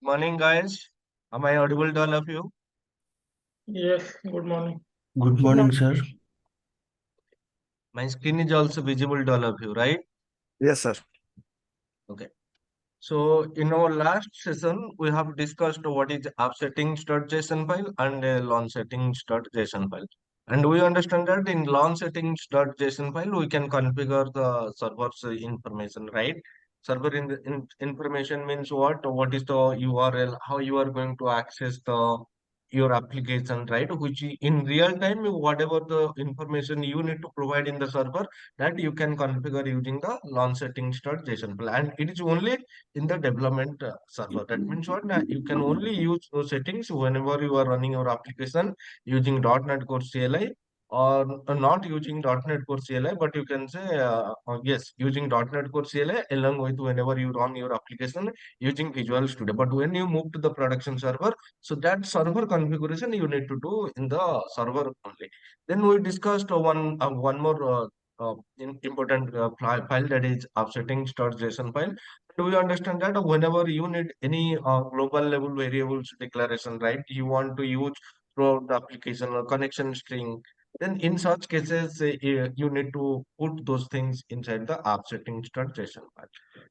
Morning, guys. Am I audible to all of you? Yes, good morning. Good morning, sir. My screen is also visible to all of you, right? Yes, sir. Okay. So, in our last session, we have discussed what is offsetting.json file and a launch settings.json file. And we understand that in launch settings.json file, we can configure the server's information, right? Server information means what? What is the URL? How you are going to access the your application, right? Which in real time, whatever the information you need to provide in the server, that you can configure using the launch settings.json file. And it is only in the development server. That means what? You can only use those settings whenever you are running your application using .NET Core CLI or not using .NET Core CLI, but you can say yes, using .NET Core CLI along with whenever you run your application using Visual Studio. But when you move to the production server, so that server configuration you need to do in the server only. Then we discussed one more important file, that is offsetting.json file. Do you understand that whenever you need any global level variables declaration, right? You want to use throughout the application or connection string. Then in such cases, you need to put those things inside the offsetting.json file.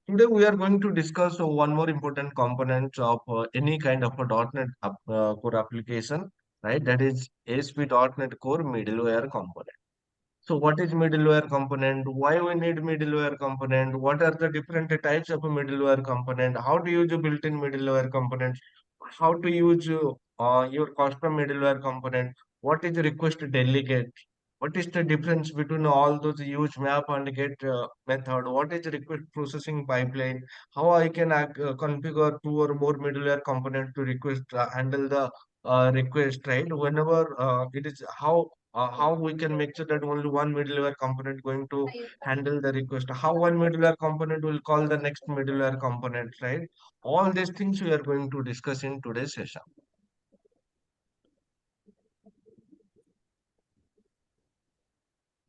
Today we are going to discuss one more important component of any kind of a .NET Core application, right? That is ASP.NET Core middleware component. So what is middleware component? Why we need middleware component? What are the different types of a middleware component? How to use a built-in middleware component? How to use your custom middleware component? What is request delegate? What is the difference between all those use map and get method? What is request processing pipeline? How I can configure two or more middleware component to request handle the request, right? Whenever it is how we can make sure that only one middleware component going to handle the request, how one middleware component will call the next middleware component, right? All these things we are going to discuss in today's session.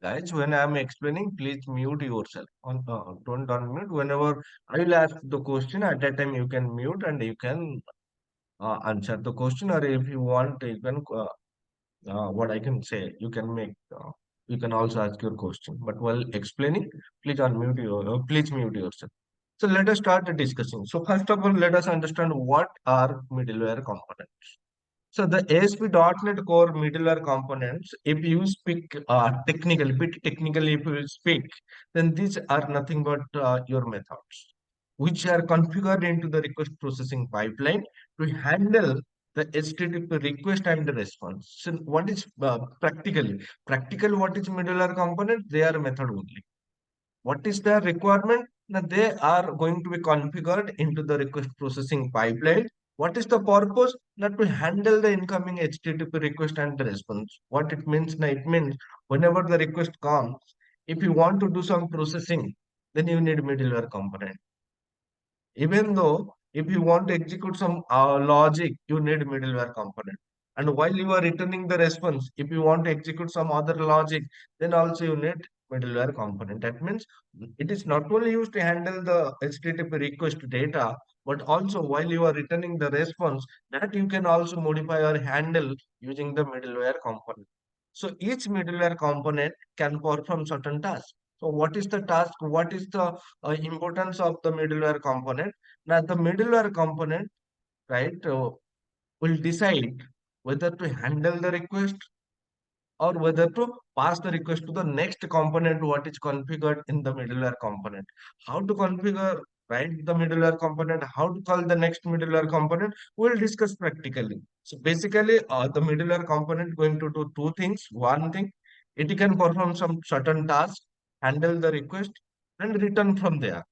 Guys, when I am explaining, please mute yourself. Don't unmute. Whenever I will ask the question, at that time you can mute and you can answer the question, or if you want, you can what I can say, you can also ask your question. But while explaining, please mute yourself. So let us start the discussing. So first of all, let us understand what are middleware components. So the ASP.NET Core middleware components, if you speak bit technically, if you speak, then these are nothing but your methods, which are configured into the request processing pipeline to handle the HTTP request and the response. So what is practically? Practical, what is middleware component? They are method only. What is the requirement? That they are going to be configured into the request processing pipeline. What is the purpose? That to handle the incoming HTTP request and the response. What it means? Now, it means whenever the request comes, if you want to do some processing, then you need middleware component. Even though if you want to execute some logic, you need middleware component. And while you are returning the response, if you want to execute some other logic, then also you need middleware component. That means it is not only used to handle the HTTP request data, but also while you are returning the response, that you can also modify or handle using the middleware component. So each middleware component can perform certain tasks. So what is the task? What is the importance of the middleware component? Now the middleware component, right, will decide whether to handle the request or whether to pass the request to the next component what is configured in the middleware component. How to configure, right, the middleware component, how to call the next middleware component, we'll discuss practically. So basically, the middleware component going to do two things. One thing, it can perform some certain task, handle the request, and return from there.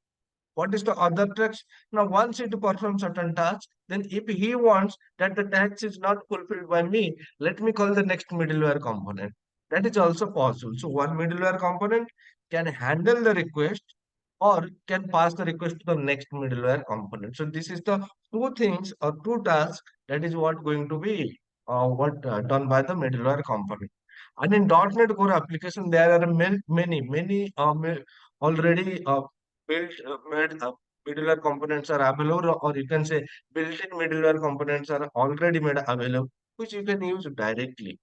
What is the other task? Now, once it performs certain task, then if he wants that the task is not fulfilled by me, let me call the next middleware component. That is also possible. So one middleware component can handle the request or can pass the request to the next middleware component. So this is the two things or two tasks that is what going to be what done by the middleware component. And in .NET Core application, there are many already built made middleware components are available, or you can say built-in middleware components are already made available, which you can use directly.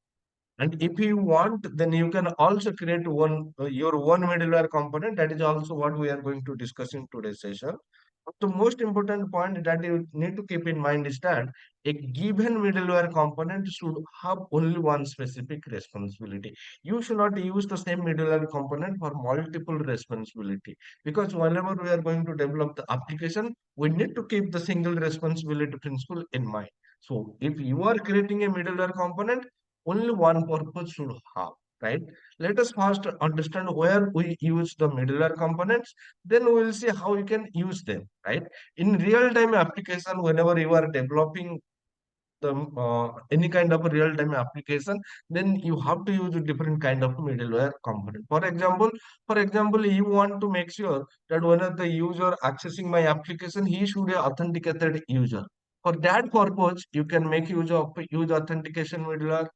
And if you want, then you can also create your own middleware component. That is also what we are going to discuss in today's session. But the most important point that you need to keep in mind is that a given middleware component should have only one specific responsibility. You should not use the same middleware component for multiple responsibility, because whenever we are going to develop the application, we need to keep the single responsibility principle in mind. So if you are creating a middleware component, only one purpose should have, right? Let us first understand where we use the middleware components, then we will see how you can use them, right? In real time application, whenever you are developing the any kind of a real time application, then you have to use a different kind of middleware component. For example, you want to make sure that whenever the user accessing my application, he should be authenticated user. For that purpose, you can make use authentication middleware.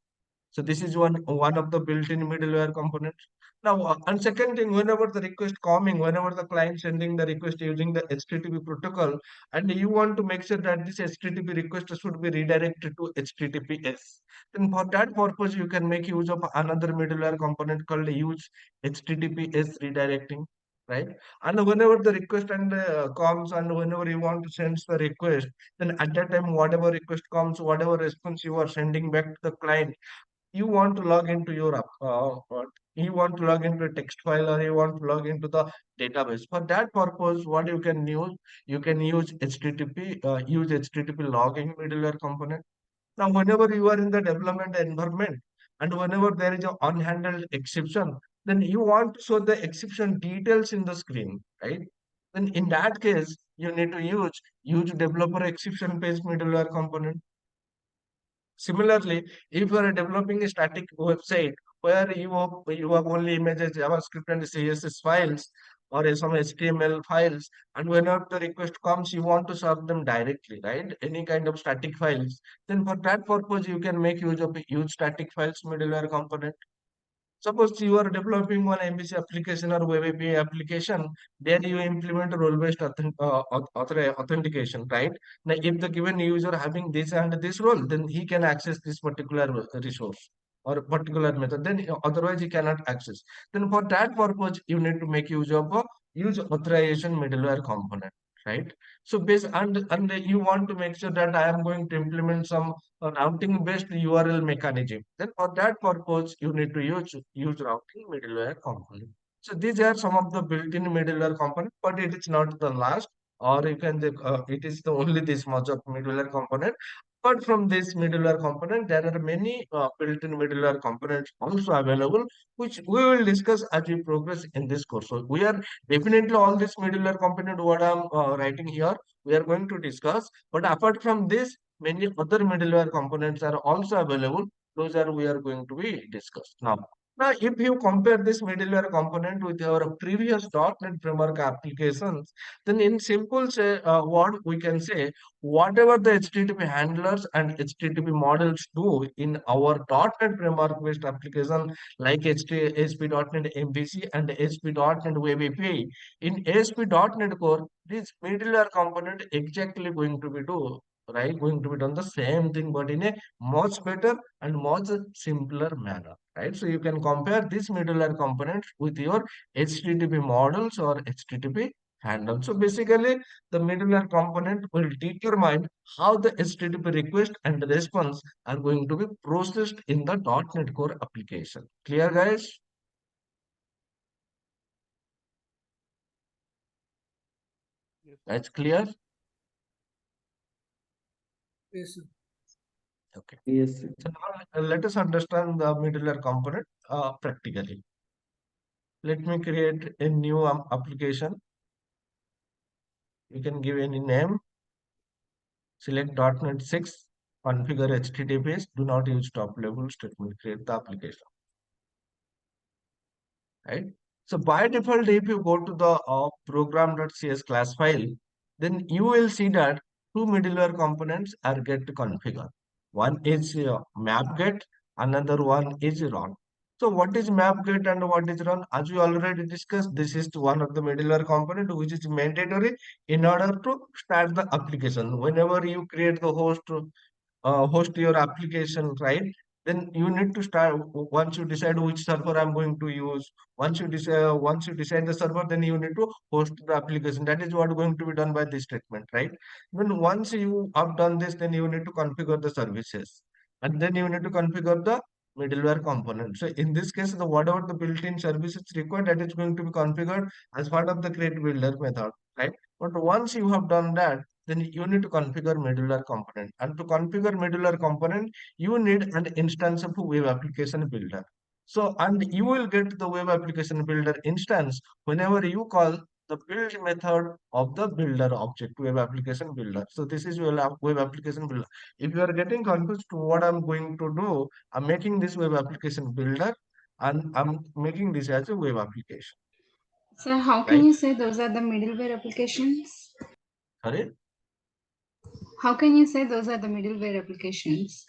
So this is one of the built-in middleware components. Now, and second thing, whenever the request coming, whenever the client sending the request using the HTTP protocol, and you want to make sure that this HTTP request should be redirected to HTTPS, then for that purpose, you can make use of another middleware component called use HTTPS redirecting, right? And whenever the request comes, and whenever you want to send the request, then at that time, whatever request comes, whatever response you are sending back to the client, you want to log into your you want to log into a text file, or you want to log into the database. For that purpose, what you can use http logging middleware component. Now whenever you are in the development environment, and whenever there is an unhandled exception, then you want to show the exception details in the screen, right? Then in that case, you need to use developer exception page middleware component. Similarly, if you are developing a static website where you have only images, JavaScript and CSS files, or some HTML files, and whenever the request comes, you want to serve them directly, right? Any kind of static files. Then for that purpose, you can make use of a use static files middleware component. Suppose you are developing one MVC application or web API application, there you implement role-based authentication, right? Now, if the given user having this and this role, then he can access this particular resource or particular method. Then otherwise he cannot access. Then for that purpose, you need to make use of a use authorization middleware component, right? So based and you want to make sure that I am going to implement some routing based URL mechanism. Then for that purpose, you need to use routing middleware component. So these are some of the built-in middleware component, but it is not the last, or you can it is the only this much of middleware component. Apart from this middleware component, there are many built-in middleware components also available, which we will discuss as we progress in this course. So we are definitely all this middleware component what I'm writing here, we are going to discuss. But apart from this, many other middleware components are also available. Those are we are going to be discussed now. Now, if you compare this middleware component with our previous .NET Framework applications, then in simple say, what we can say, whatever the HTTP handlers and HTTP models do in our .NET Framework based application like ASP.NET MVC and ASP.NET Web API, in ASP.NET Core, this middleware component exactly going to be do, right? Going to be done the same thing, but in a much better and much simpler manner, right? So you can compare this middleware component with your HTTP models or HTTP handle. So basically, the middleware component will determine how the HTTP request and response are going to be processed in the .NET Core application. Clear, guys? That's clear? Yes, sir. Okay. Yes, sir. So now let us understand the middleware component practically. Let me create a new application. You can give any name. Select .NET 6, configure HTTPS. Do not use top level statement. Create the application. Right? So by default, if you go to the program.cs class file, then you will see that two middleware components are get configured. One is MapGet, another one is Route. So what is MapGet and what is run? As we already discussed, this is one of the middleware component which is mandatory in order to start the application. Whenever you create the host your application, right? Then you need to start once you decide which server I'm going to use. Once you decide the server, then you need to host the application. That is what going to be done by this statement, right? Then once you have done this, then you need to configure the services, and then you need to configure the middleware component. So in this case, the whatever the built-in services required, that is going to be configured as part of the create builder method, right? But once you have done that, then you need to configure middleware component. And to configure middleware component, you need an instance of web application builder. So, and you will get the web application builder instance whenever you call the build method of the builder object, web application builder. So this is web application builder. If you are getting confused to what I'm going to do, I'm making this web application builder and I'm making this as a web application, So how can right? you say those are the middleware applications? Sorry, How can you say those are the middleware applications?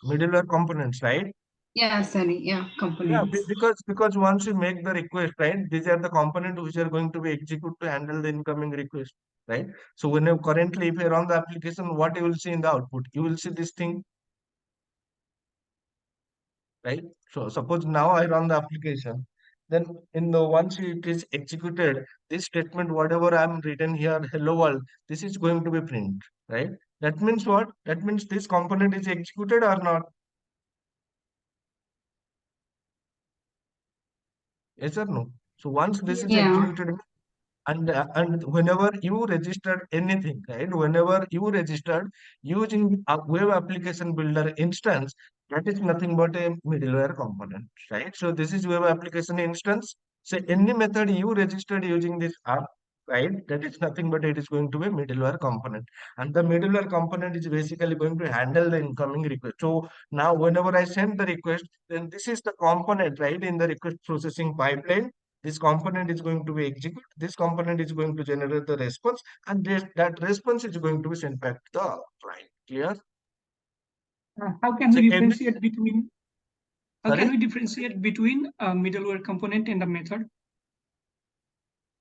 middleware components, right? Yeah, sorry, yeah, Yeah, components. because once you make the request, right, these are the components which are going to be executed to handle the incoming request, right? So when you currently, if you run the application, what you will see in the output, you will see this thing, right? So suppose now I run the application, then in the once it is executed, this statement, whatever I'm written here, hello world, this is going to be print, right? That means what? That means this component is executed or not? Yes or no? So once this is Yeah. executed, and whenever you registered anything, right, whenever you registered using a web application builder instance, that is nothing but a middleware component, right? So this is web application instance. So any method you registered using this app, right, that is nothing but it is going to be middleware component, and the middleware component is basically going to handle the incoming request. So now whenever I send the request, then this is the component, right, in the request processing pipeline. This component is going to be executed. This component is going to generate the response, and that response is going to be sent back to the client. Clear? How can So we every differentiate between sorry. middleware component and the method?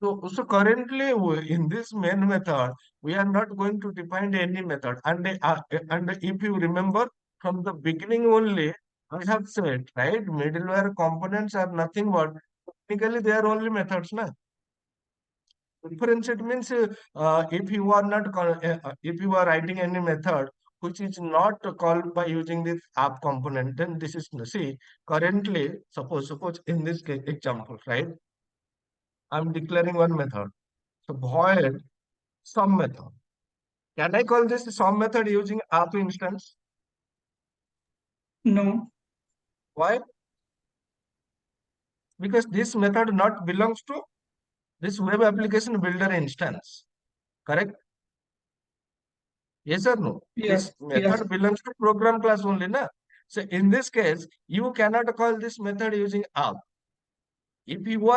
So currently in this main method, we are not going to define any method. And if you remember from the beginning only, I have said, right, middleware components are nothing but technically they are only methods, na? Differentiate means if you are not if you are writing any method which is not called by using this app component, then this is see currently suppose in this example, right? I'm declaring one method. So void sum method. Can I call this sum method using app instance? No. Why? Because this method not belongs to this web application builder instance. Correct? Yes or no? This Yes. Yes. method belongs to program class only, na? So in this case, you cannot call this method using app. If you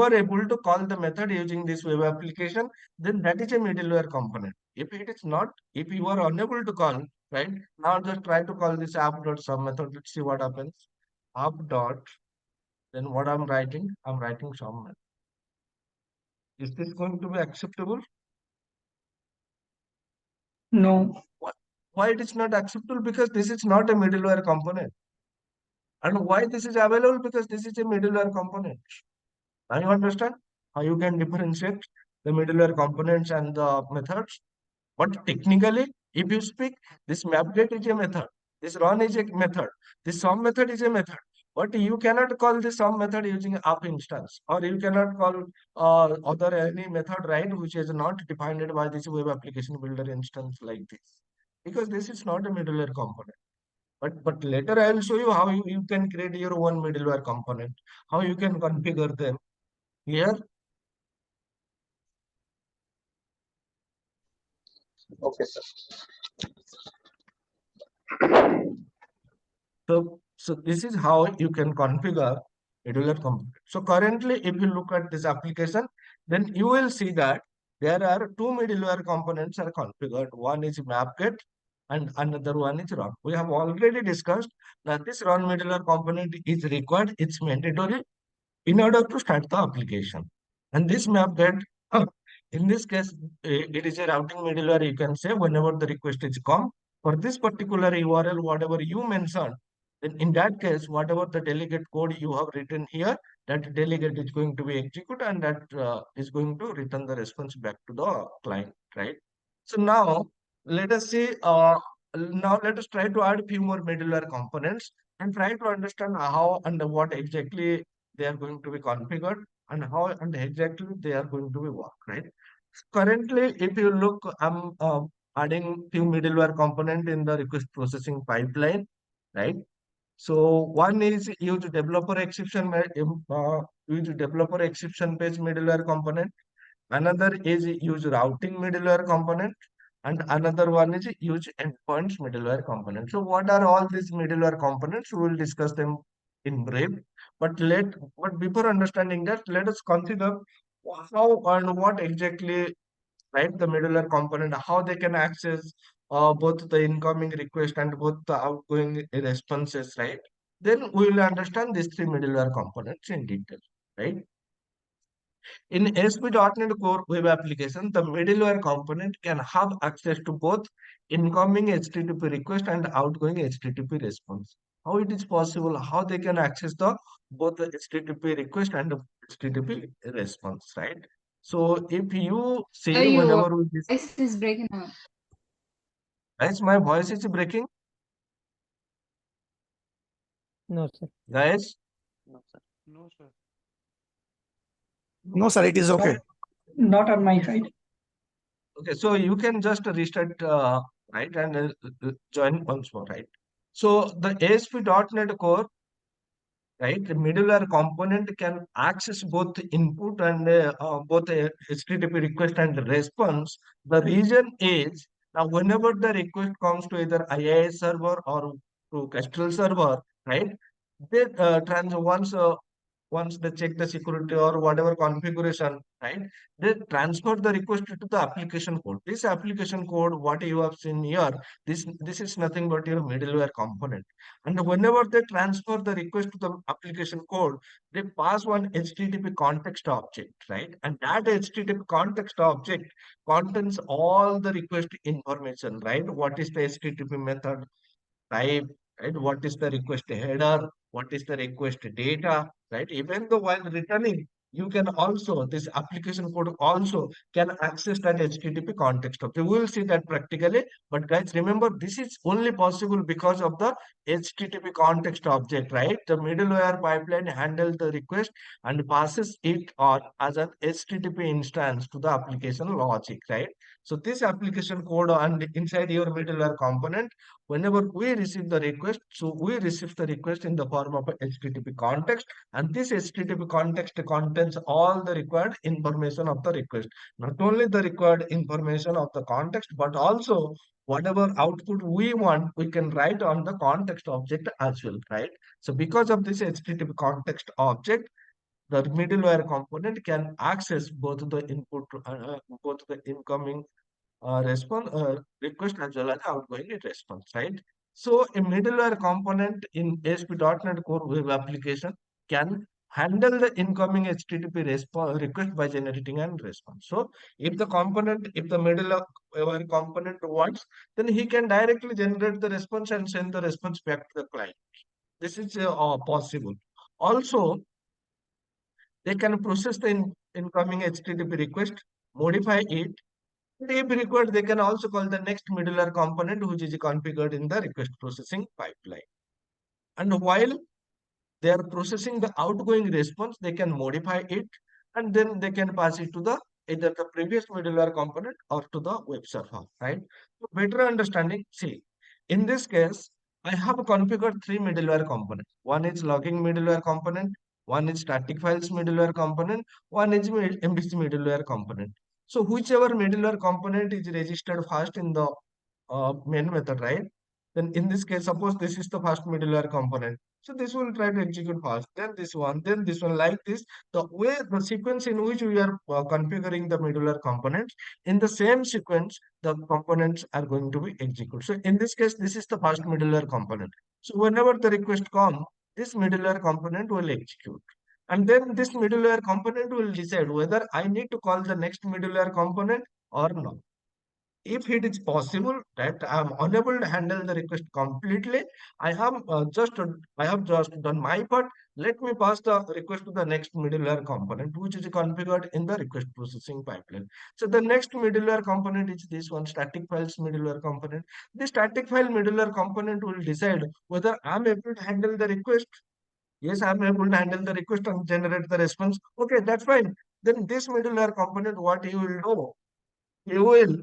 are able to call the method using this web application, then that is a middleware component. If it is not, if you are unable to call, right? Now just try to call this app.sum method. Let's see what happens. App dot, then what I'm writing sum method. Is this going to be acceptable? No. Why it is not acceptable? Because this is not a middleware component. And why this is available? Because this is a middleware component. Now you understand how you can differentiate the middleware components and the methods. But technically, if you speak, this MapGet is a method, this run is a method, this sum method is a method. But you cannot call this sum method using app instance, or you cannot call other any method, right, which is not defined by this web application builder instance like this, because this is not a middleware component. But later I will show you how you can create your own middleware component, how you can configure them here. Okay, sir. So this is how you can configure modular component. So currently, if you look at this application, then you will see that there are two middleware components are configured. One is MapGet and another one is run. We have already discussed that this run middleware component is required, it's mandatory in order to start the application. And this MapGet, in this case, it is a routing middleware. You can say whenever the request is come for this particular URL, whatever you mentioned, then in that case, whatever the delegate code you have written here, that delegate is going to be executed and that is going to return the response back to the client, right? So now let us see, now let us try to add a few more middleware components and try to understand how and what exactly they are going to be configured and how and exactly they are going to be work, right? Currently, if you look, I'm adding few middleware component in the request processing pipeline, right? So one is use developer exception page middleware component. Another is use routing middleware component, and another one is use endpoints middleware component. So what are all these middleware components? We will discuss them in brief. But before understanding that, let us consider how and what exactly, right, the middleware component, how they can access both the incoming request and both the outgoing responses, right? Then we will understand these three middleware components in detail, right? In ASP.NET Core web application, the middleware component can have access to both incoming HTTP request and outgoing HTTP response. How it is possible? How they can access the both the HTTP request and the HTTP response, right? So if you see Your whenever we this, voice is breaking up. guys, my voice is breaking, No, sir. guys. No, sir, it is okay. Not on my side. Okay, so you can just restart, right, and join once more, right? So the ASP.NET Core, right, the middleware component can access both input and both HTTP request and response. The reason is now whenever the request comes to either IIS server or to Kestrel server, right, they once they check the security or whatever configuration, right, they transfer the request to the application code. This application code, what you have seen here, this is nothing but your middleware component. And whenever they transfer the request to the application code, they pass one HTTP context object, right? And that HTTP context object contains all the request information, right? What is the HTTP method type, right? What is the request header? What is the request data, right? Even though while returning, you can also, this application code also can access that HTTP context object. We will see that practically, but guys, remember this is only possible because of the HTTP context object, right? The middleware pipeline handles the request and passes it on as an HTTP instance to the application logic, right? So this application code and inside your middleware component, whenever we receive the request, so we receive the request in the form of a HTTP context, and this HTTP context contains all the required information of the request. Not only the required information of the context, but also whatever output we want, we can write on the context object as well, right? So because of this HTTP context object, the middleware component can access both the input, both the incoming response request as well as outgoing response, right? So a middleware component in ASP.NET Core web application can handle the incoming HTTP request by generating and response. So if the middleware component wants, then he can directly generate the response and send the response back to the client. This is possible. Also, they can process the incoming HTTP request, modify it, if required, they can also call the next middleware component, which is configured in the request processing pipeline. And while they are processing the outgoing response, they can modify it and then they can pass it to the either the previous middleware component or to the web server, right? So better understanding, see, in this case, I have configured three middleware components. One is logging middleware component, one is static files middleware component, one is MVC middleware component. So whichever middleware component is registered first in the main method, right? Then in this case, suppose this is the first middleware component. So this will try to execute first, then this one, like this. The way, the sequence in which we are configuring the middleware components, in the same sequence, the components are going to be executed. So in this case, this is the first middleware component. So whenever the request comes, this middleware component will execute. And then this middleware component will decide whether I need to call the next middleware component or not. If it is possible that I am unable to handle the request completely, I have just done my part. Let me pass the request to the next middleware component, which is configured in the request processing pipeline. So the next middleware component is this one, static files middleware component. The static file middleware component will decide whether I'm able to handle the request. Yes, I'm able to handle the request and generate the response. Okay, that's fine. Then this middleware component, what he will do? He will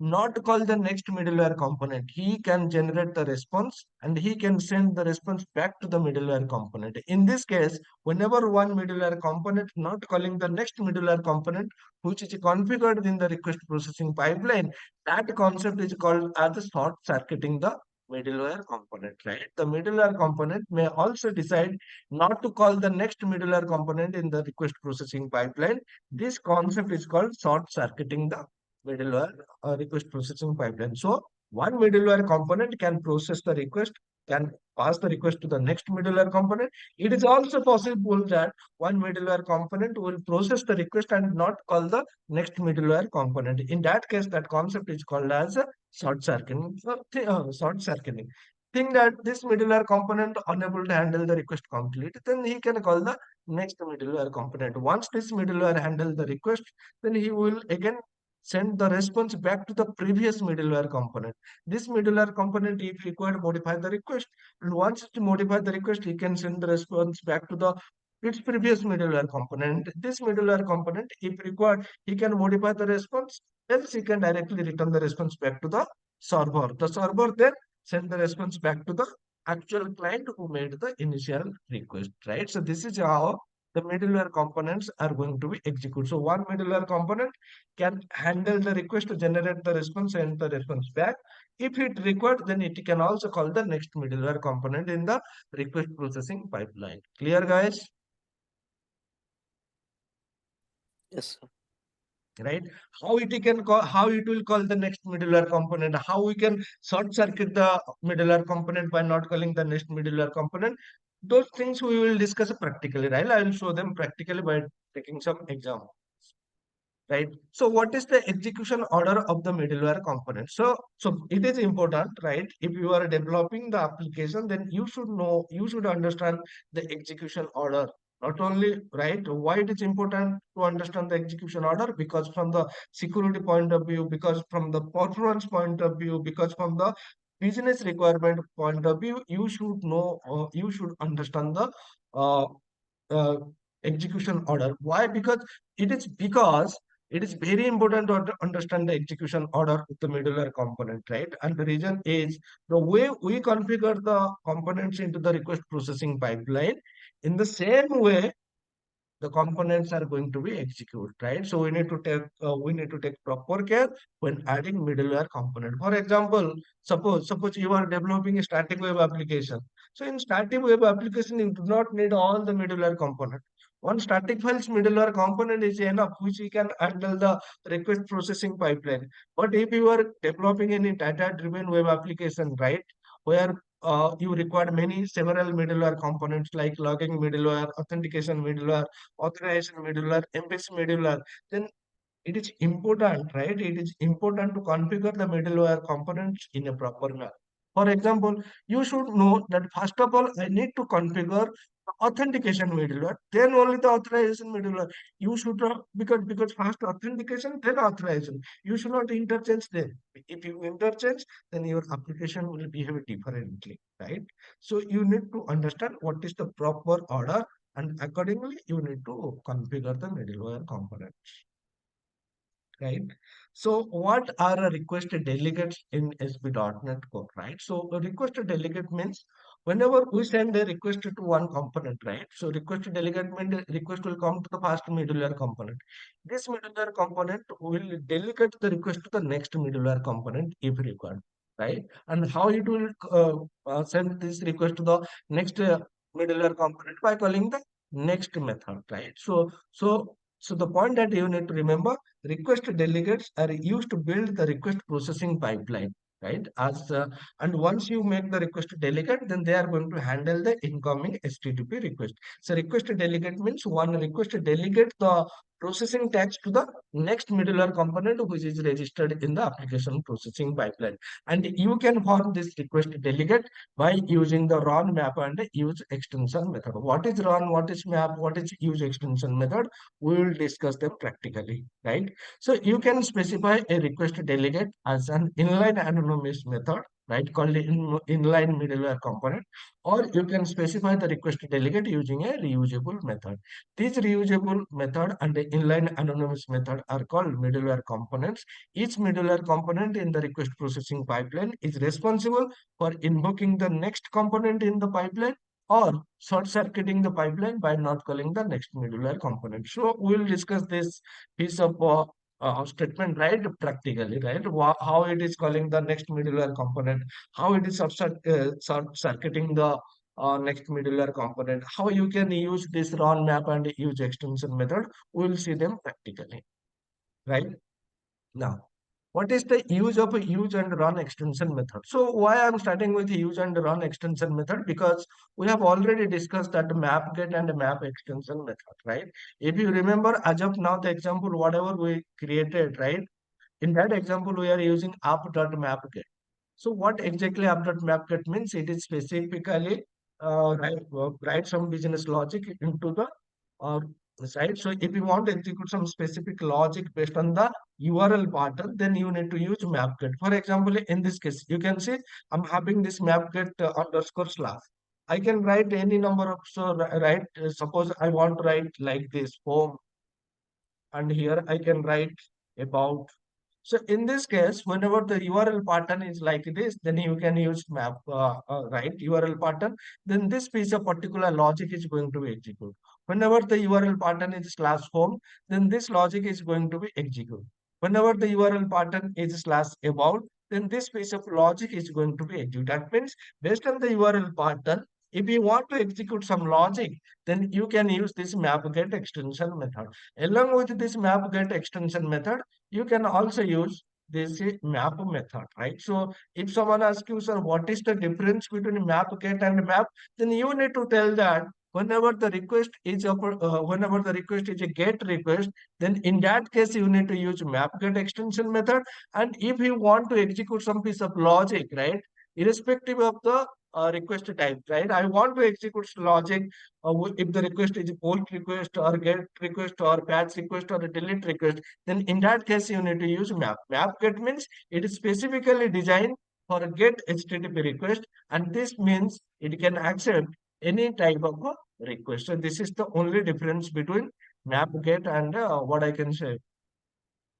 not call the next middleware component. He can generate the response and he can send the response back to the middleware component. In this case, whenever one middleware component not calling the next middleware component, which is configured in the request processing pipeline, that concept is called as short circuiting the middleware component, right? The middleware component may also decide not to call the next middleware component in the request processing pipeline. This concept is called short circuiting the middleware request processing pipeline. So one middleware component can process the request, can pass the request to the next middleware component. It is also possible that one middleware component will process the request and not call the next middleware component. In that case, that concept is called as a short circuiting. Short circuiting. Think that this middleware component unable to handle the request complete, then he can call the next middleware component. Once this middleware handle the request, then he will again send the response back to the previous middleware component. This middleware component, if required, modify the request. And once it modify the request, he can send the response back to the its previous middleware component. This middleware component, if required, he can modify the response. Else he can directly return the response back to the server. The server then send the response back to the actual client who made the initial request, right? So this is how the middleware components are going to be executed. So one middleware component can handle the request to generate the response and the response back. If it required, then it can also call the next middleware component in the request processing pipeline. Clear, guys? Yes, sir. Right? How it can call, how it will call the next middleware component, how we can short circuit the middleware component by not calling the next middleware component. Those things we will discuss practically, right? I will show them practically by taking some example. Right. So what is the execution order of the middleware component? So it is important, right? If you are developing the application, then you should know, you should understand the execution order. Not only, right, why it is important to understand the execution order, because from the security point of view, because from the performance point of view, because from the business requirement point of view, you should know, you should understand the uh, uh, execution order. Why? Because it is very important to understand the execution order of the middleware component, right? And the reason is the way we configure the components into the request processing pipeline. In the same way, the components are going to be executed, right? So we need to take proper care when adding middleware component. For example, suppose you are developing a static web application. So in static web application, you do not need all the middleware component. One static files middleware component is enough, which we can handle the request processing pipeline. But if you are developing any data-driven web application, right, where you require several middleware components like logging middleware, authentication middleware, authorization middleware, embedding middleware, then it is important, right? It is important to configure the middleware components in a proper manner. For example, you should know that first of all, I need to configure the authentication middleware, then only the authorization middleware. You should not, because first authentication, then authorization. You should not interchange them. If you interchange, then your application will behave differently, right? So you need to understand what is the proper order, and accordingly, you need to configure the middleware components. Right. So what are a request delegates in ASP.NET Core, right? So a request delegate means whenever we send a request to one component, right? So request delegate means request will come to the first middleware component. This middleware component will delegate the request to the next middleware component if required. right? And how it will send this request to the next middleware component by calling the next method, right? So the point that you need to remember, request delegates are used to build the request processing pipeline, right? And once you make the request delegate, then they are going to handle the incoming HTTP request. So request delegate means one request delegate the processing tags to the next middleware component which is registered in the application processing pipeline. And you can form this request delegate by using the run map and use extension method. What is run, what is map, what is use extension method? We will discuss them practically, right? So you can specify a request delegate as an inline anonymous method, right, called inline middleware component, or you can specify the request delegate using a reusable method. These reusable method and the inline anonymous method are called middleware components. Each middleware component in the request processing pipeline is responsible for invoking the next component in the pipeline or short-circuiting the pipeline by not calling the next middleware component. So we'll discuss this piece of statement, right, practically, right? How it is calling the next middleware component, how it is short-circuiting the next middleware component, how you can use this run map and use extension method. We'll see them practically, right? Now, what is the use of a use and run extension method? So why I'm starting with use and run extension method? Because we have already discussed that MapGet and map extension method, right? If you remember, as of now, the example, whatever we created, right? In that example, we are using app.mapget. So what exactly app.mapget means? It is specifically write some business logic into the uh, site. So if you want to execute some specific logic based on the URL pattern, then you need to use MapGet. For example, in this case, you can see I'm having this MapGet underscore slash. I can write any number of, so write, suppose I want to write like this, home, and here I can write about. So in this case, whenever the URL pattern is like this, then you can use right URL pattern. Then this piece of particular logic is going to be executed. Whenever the URL pattern is slash home, then this logic is going to be executed. Whenever the URL pattern is slash about, then this piece of logic is going to be executed. That means based on the URL pattern, if you want to execute some logic, then you can use this map-get extension method. Along with this map-get extension method, you can also use this map method, right? So if someone asks you, sir, what is the difference between map get and map, then you need to tell that whenever the request is a get request, then in that case you need to use map get extension method. And if you want to execute some piece of logic, right, irrespective of the request type, right? I want to execute logic if the request is a post request or get request or patch request or a delete request, then in that case you need to use map. Map get means it is specifically designed for a get HTTP request, and this means it can accept any type of a request. So this is the only difference between map get and what I can say,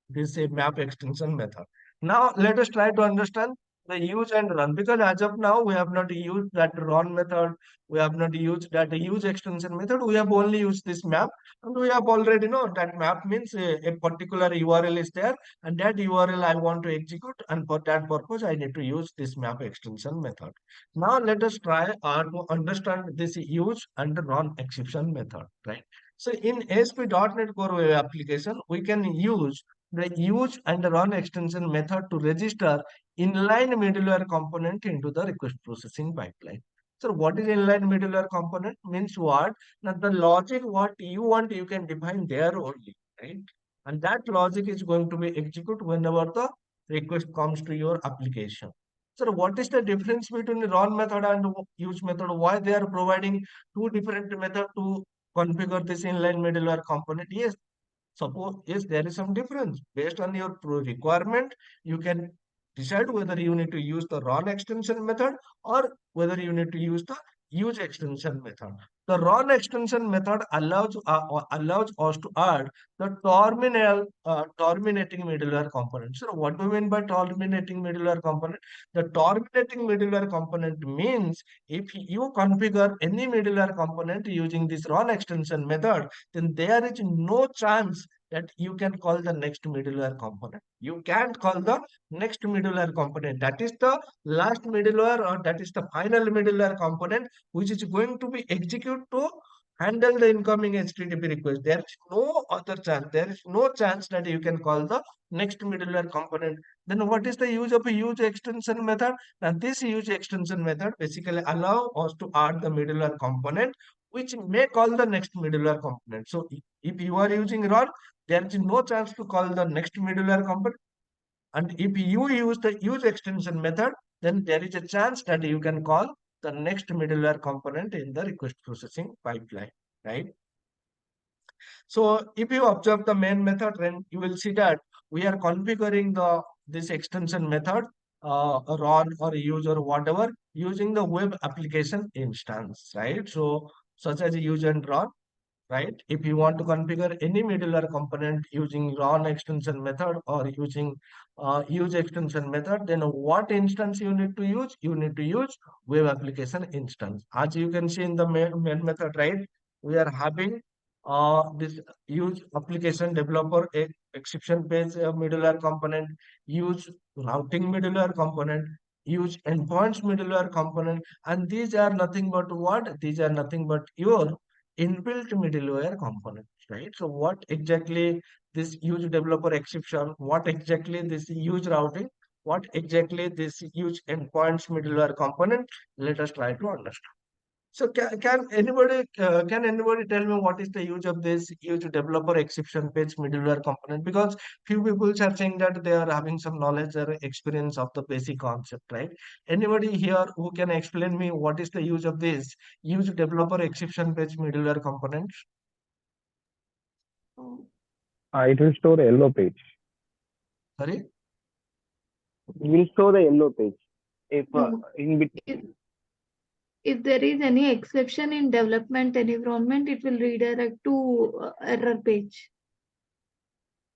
this a map extension method. Now let us try to understand the use and run, because as of now we have not used that run method, we have not used that use extension method, we have only used this map, and we have already know that map means a particular URL is there, and that URL I want to execute, and for that purpose I need to use this map extension method. Now let us try to understand this use and run exception method, right? So in ASP.NET Core Web application, we can use the use and run extension method to register inline middleware component into the request processing pipeline. So what is inline middleware component? Means what? Now the logic what you want, you can define there only, right? And that logic is going to be executed whenever the request comes to your application. So what is the difference between the run method and use method? Why they are providing two different methods to configure this inline middleware component? Yes, suppose, yes, there is some difference. Based on your requirement, you can decide whether you need to use the run extension method or whether you need to use the use extension method. The run extension method allows us to add the terminating middleware component. So what do we mean by terminating middleware component? The terminating middleware component means if you configure any middleware component using this run extension method, then there is no chance that you can call the next middleware component. You can't call the next middleware component. That is the last middleware, or that is the final middleware component which is going to be executed to handle the incoming HTTP request. There is no other chance. There is no chance that you can call the next middleware component. Then what is the use of a use extension method? Now this use extension method basically allow us to add the middleware component which may call the next middleware component. So if you are using RON, there is no chance to call the next middleware component. And if you use the use extension method, then there is a chance that you can call the next middleware component in the request processing pipeline, right? So if you observe the main method, then you will see that we are configuring this extension method, run or use or whatever, using the web application instance, right? So such as use and run, right? If you want to configure any middleware component using run extension method or using use extension method, then what instance you need to use? You need to use web application instance. As you can see in the main method, right? We are having this use application developer exception page middleware component, use routing middleware component, use endpoints middleware component, and these are nothing but what? These are nothing but your inbuilt middleware components, right? So what exactly this use developer exception, what exactly this use routing, what exactly this use endpoints middleware component, let us try to understand. So can anybody tell me what is the use of this use developer exception page middleware component? Because few people are saying that they are having some knowledge or experience of the basic concept, right? Anybody here who can explain me what is the use of this use developer exception page middleware components? It will store a yellow page. Sorry? It will store the yellow page. If No. in between. If there is any exception in development environment, it will redirect to error page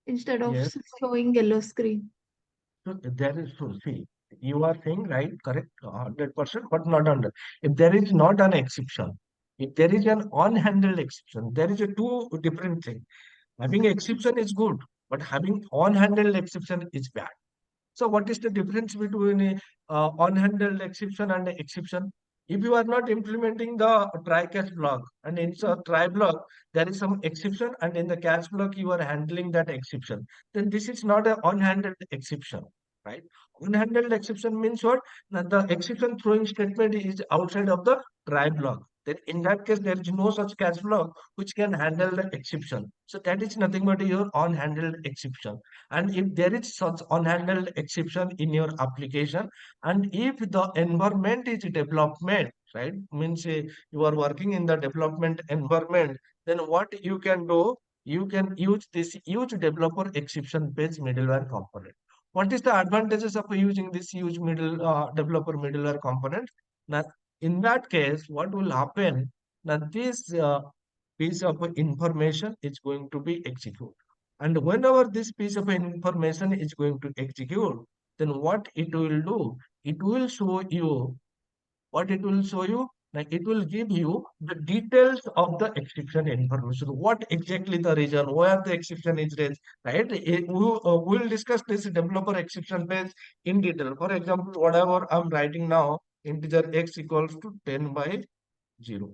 instead of Yes. showing yellow screen. So there is, so see, you are saying right, correct, 100%, but not under. If there is not an exception, if there is an unhandled exception, there is a two different thing. Having exception is good, but having unhandled exception is bad. So what is the difference between a unhandled exception and a exception? If you are not implementing the try catch block, and in a try block there is some exception, and in the catch block you are handling that exception, then this is not an unhandled exception, right? Unhandled exception means what? That the exception throwing statement is outside of the try block. Then in that case there is no such catch block which can handle the exception. So that is nothing but your unhandled exception. And if there is such unhandled exception in your application, and if the environment is development, right, means you are working in the development environment, then what you can do, you can use this use developer exception page middleware component. What is the advantages of using this use developer middleware component? Now in that case what will happen, now this piece of information is going to be executed. And whenever this piece of information is going to execute, then what it will do? It will show you what it will show you. Like it will give you the details of the exception information. What exactly the region where the exception is raised, right? We'll discuss this developer exception page in detail. For example, whatever I'm writing now, integer x equals to 10 by 0.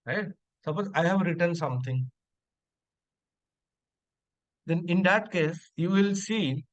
Right? Suppose I have written something. Then in that case, you will see,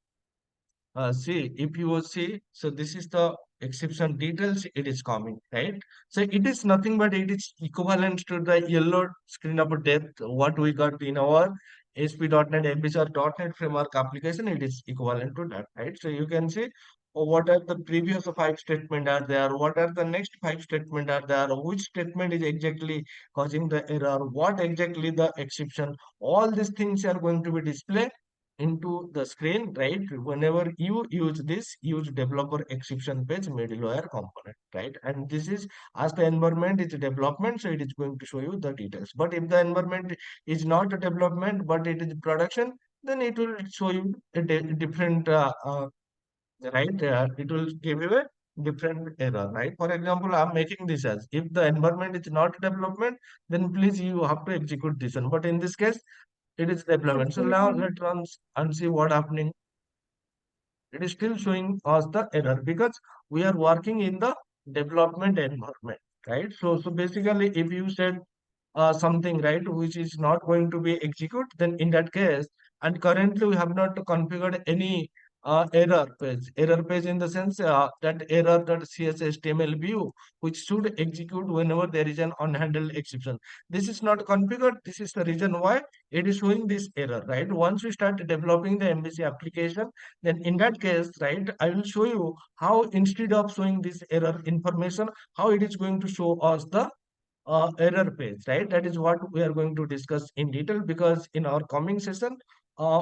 if you will see, so this is the exception details, it is coming, right? So it is nothing but it is equivalent to the yellow screen of death, what we got in our ASP.NET MVC framework application, it is equivalent to that, right? So you can see what are the previous five statement are there, what are the next five statement are there, which statement is exactly causing the error, what exactly the exception, all these things are going to be displayed into the screen, right? Whenever you use this use developer exception page middleware component, right? And this is as the environment is development, so it is going to show you the details. But if the environment is not a development, but it is production, then it will show you a different right? It will give you a different error, right? For example, I'm making this as if the environment is not development, then please you have to execute this one. But in this case, it is development. So now let's run and see what happening. It is still showing us the error because we are working in the development environment, right? So basically, if you said something, right, which is not going to be execute, then in that case, and currently we have not configured any error page in the sense that error.cshtml view, which should execute whenever there is an unhandled exception. This is not configured. This is the reason why it is showing this error, right? Once we start developing the MVC application, then in that case, right, I will show you how instead of showing this error information, how it is going to show us the error page, right? That is what we are going to discuss in detail because in our coming session,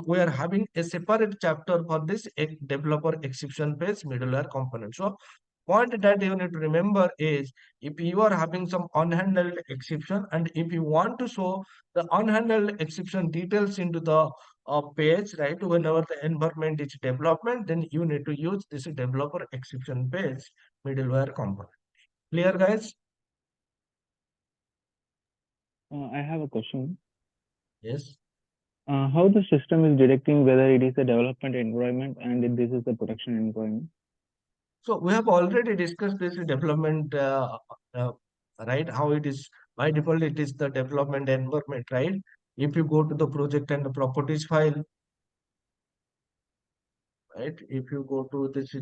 we are having a separate chapter for this developer exception page middleware component. So point that you need to remember is if you are having some unhandled exception and if you want to show the unhandled exception details into the page, right, whenever the environment is development, then you need to use this developer exception page middleware component. Clear, guys? I have a question. Yes. How the system is detecting whether it is a development environment and if this is a production environment? So we have already discussed this development, right? How it is by default, it is the development environment, right? If you go to the project and the properties file, right? If you go to this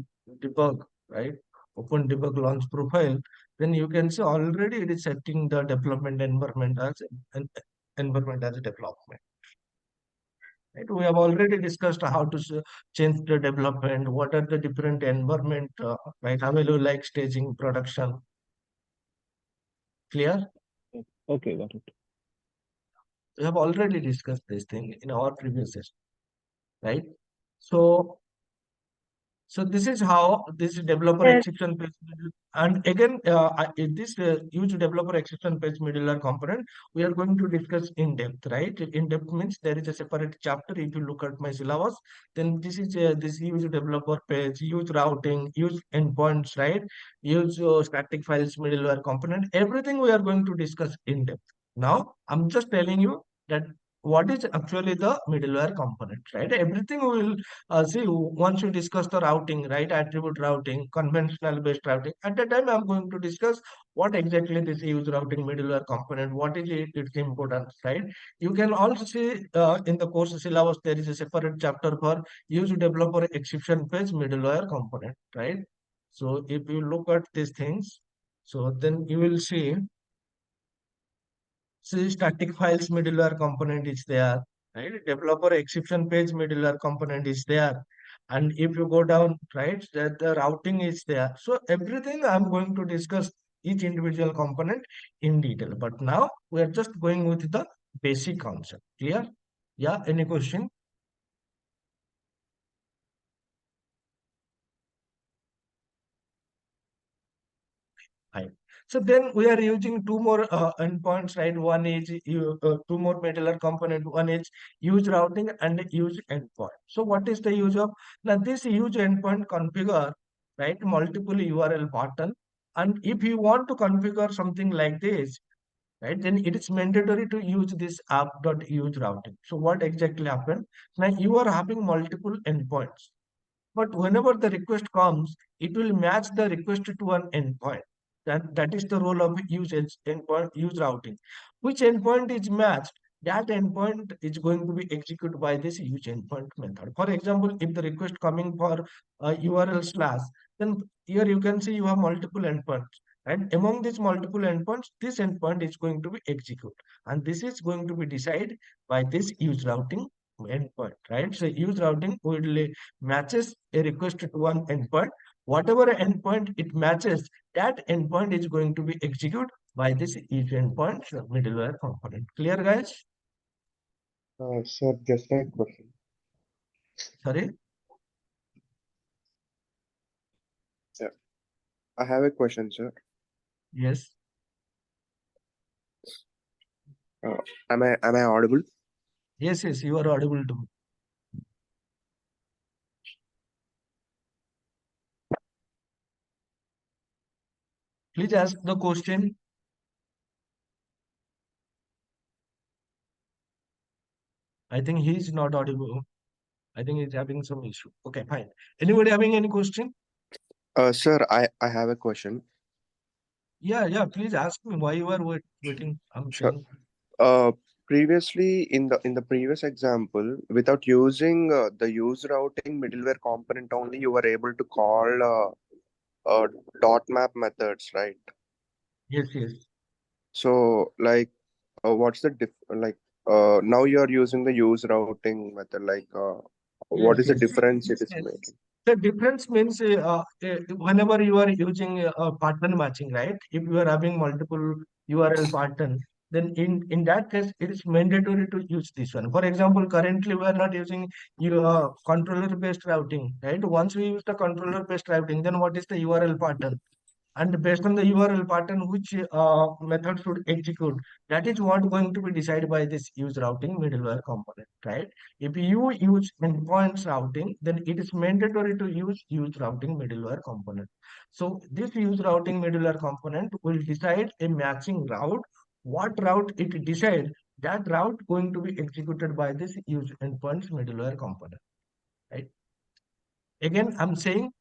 debug, right? Open debug launch profile, then you can see already it is setting the development environment as an environment as a development. Right? We have already discussed how to change the development, what are the different environment, right? Available like staging, production. Clear? Okay, got it. We have already discussed this thing in our previous session, right? So, so this is how this developer Yes. exception page, and again, in this huge developer exception page middleware component, we are going to discuss in depth, right? In depth means there is a separate chapter. If you look at my syllabus, then this is this huge developer page, use routing, use endpoints, right? Use static files middleware component. Everything we are going to discuss in depth. Now, I'm just telling you that what is actually the middleware component, right? Everything we will see once we discuss the routing, right? Attribute routing, conventional based routing. At that time, I'm going to discuss what exactly this use routing middleware component, what is it, its importance, right? You can also see in the course syllabus, there is a separate chapter for use developer exception page middleware component, right? So if you look at these things, so then you will see static files middleware component is there, right? Developer exception page middleware component is there. And if you go down, right, that the routing is there. So everything I'm going to discuss each individual component in detail. But now we are just going with the basic concept. Clear? Yeah, any question? Right. So then we are using two more endpoints, right? One is two more middleware component. One is use routing and use endpoint. So what is the use of now this use endpoint configure, right? Multiple URL pattern. And if you want to configure something like this, right, then it is mandatory to use this app.use routing. So what exactly happened? Now you are having multiple endpoints. But whenever the request comes, it will match the request to an endpoint. That is the role of endpoint use routing. Which endpoint is matched, that endpoint is going to be executed by this use endpoint method. For example, if the request coming for URL slash, then here you can see you have multiple endpoints. And among these multiple endpoints, this endpoint is going to be executed. And this is going to be decided by this use routing endpoint, right? So use routing will matches a request to one endpoint. Whatever endpoint it matches, that endpoint is going to be executed by this each endpoint middleware component. Clear, guys? Sir, just a question. Sorry? I have a question, sir. Yes. Am I audible? Yes, yes, you are audible to me. Please ask the question. I think he is not audible. I think he's having some issue. Okay, fine. Anybody having any question? Sir, I have a question. Yeah, please ask me why you are waiting. I'm Sure. saying. Previously in the previous example, without using the use routing middleware component only, you were able to call dot map methods, right? Yes, yes. So like, what's the now you are using the use routing method. Like, what Yes, is the yes. difference it is Yes. making? The difference means whenever you are using pattern matching, right? If you are having multiple URL pattern, then in that case, it is mandatory to use this one. For example, currently we are not using your controller-based routing, right? Once we use the controller-based routing, then what is the URL pattern? And based on the URL pattern, which method should execute, that is what going to be decided by this use routing middleware component, right? If you use endpoints routing, then it is mandatory to use routing middleware component. So this use routing middleware component will decide a matching route. What route it decide, that route going to be executed by this use endpoints middleware component, right? Again, I'm saying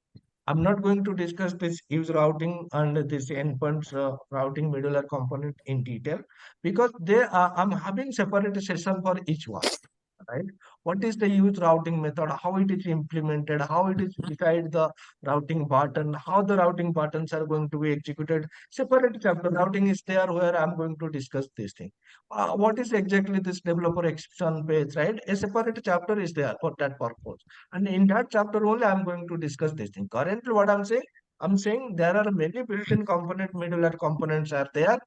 I'm not going to discuss this use routing and this endpoints routing middleware component in detail because I'm having separate session for each one, right? What is the use routing method, how it is implemented, how it is decide the routing pattern, how the routing patterns are going to be executed. Separate chapter routing is there where I'm going to discuss this thing. What is exactly this developer exception page, right? A separate chapter is there for that purpose. And in that chapter only, I'm going to discuss this thing. Currently, what I'm saying there are many built-in component, middleware components are there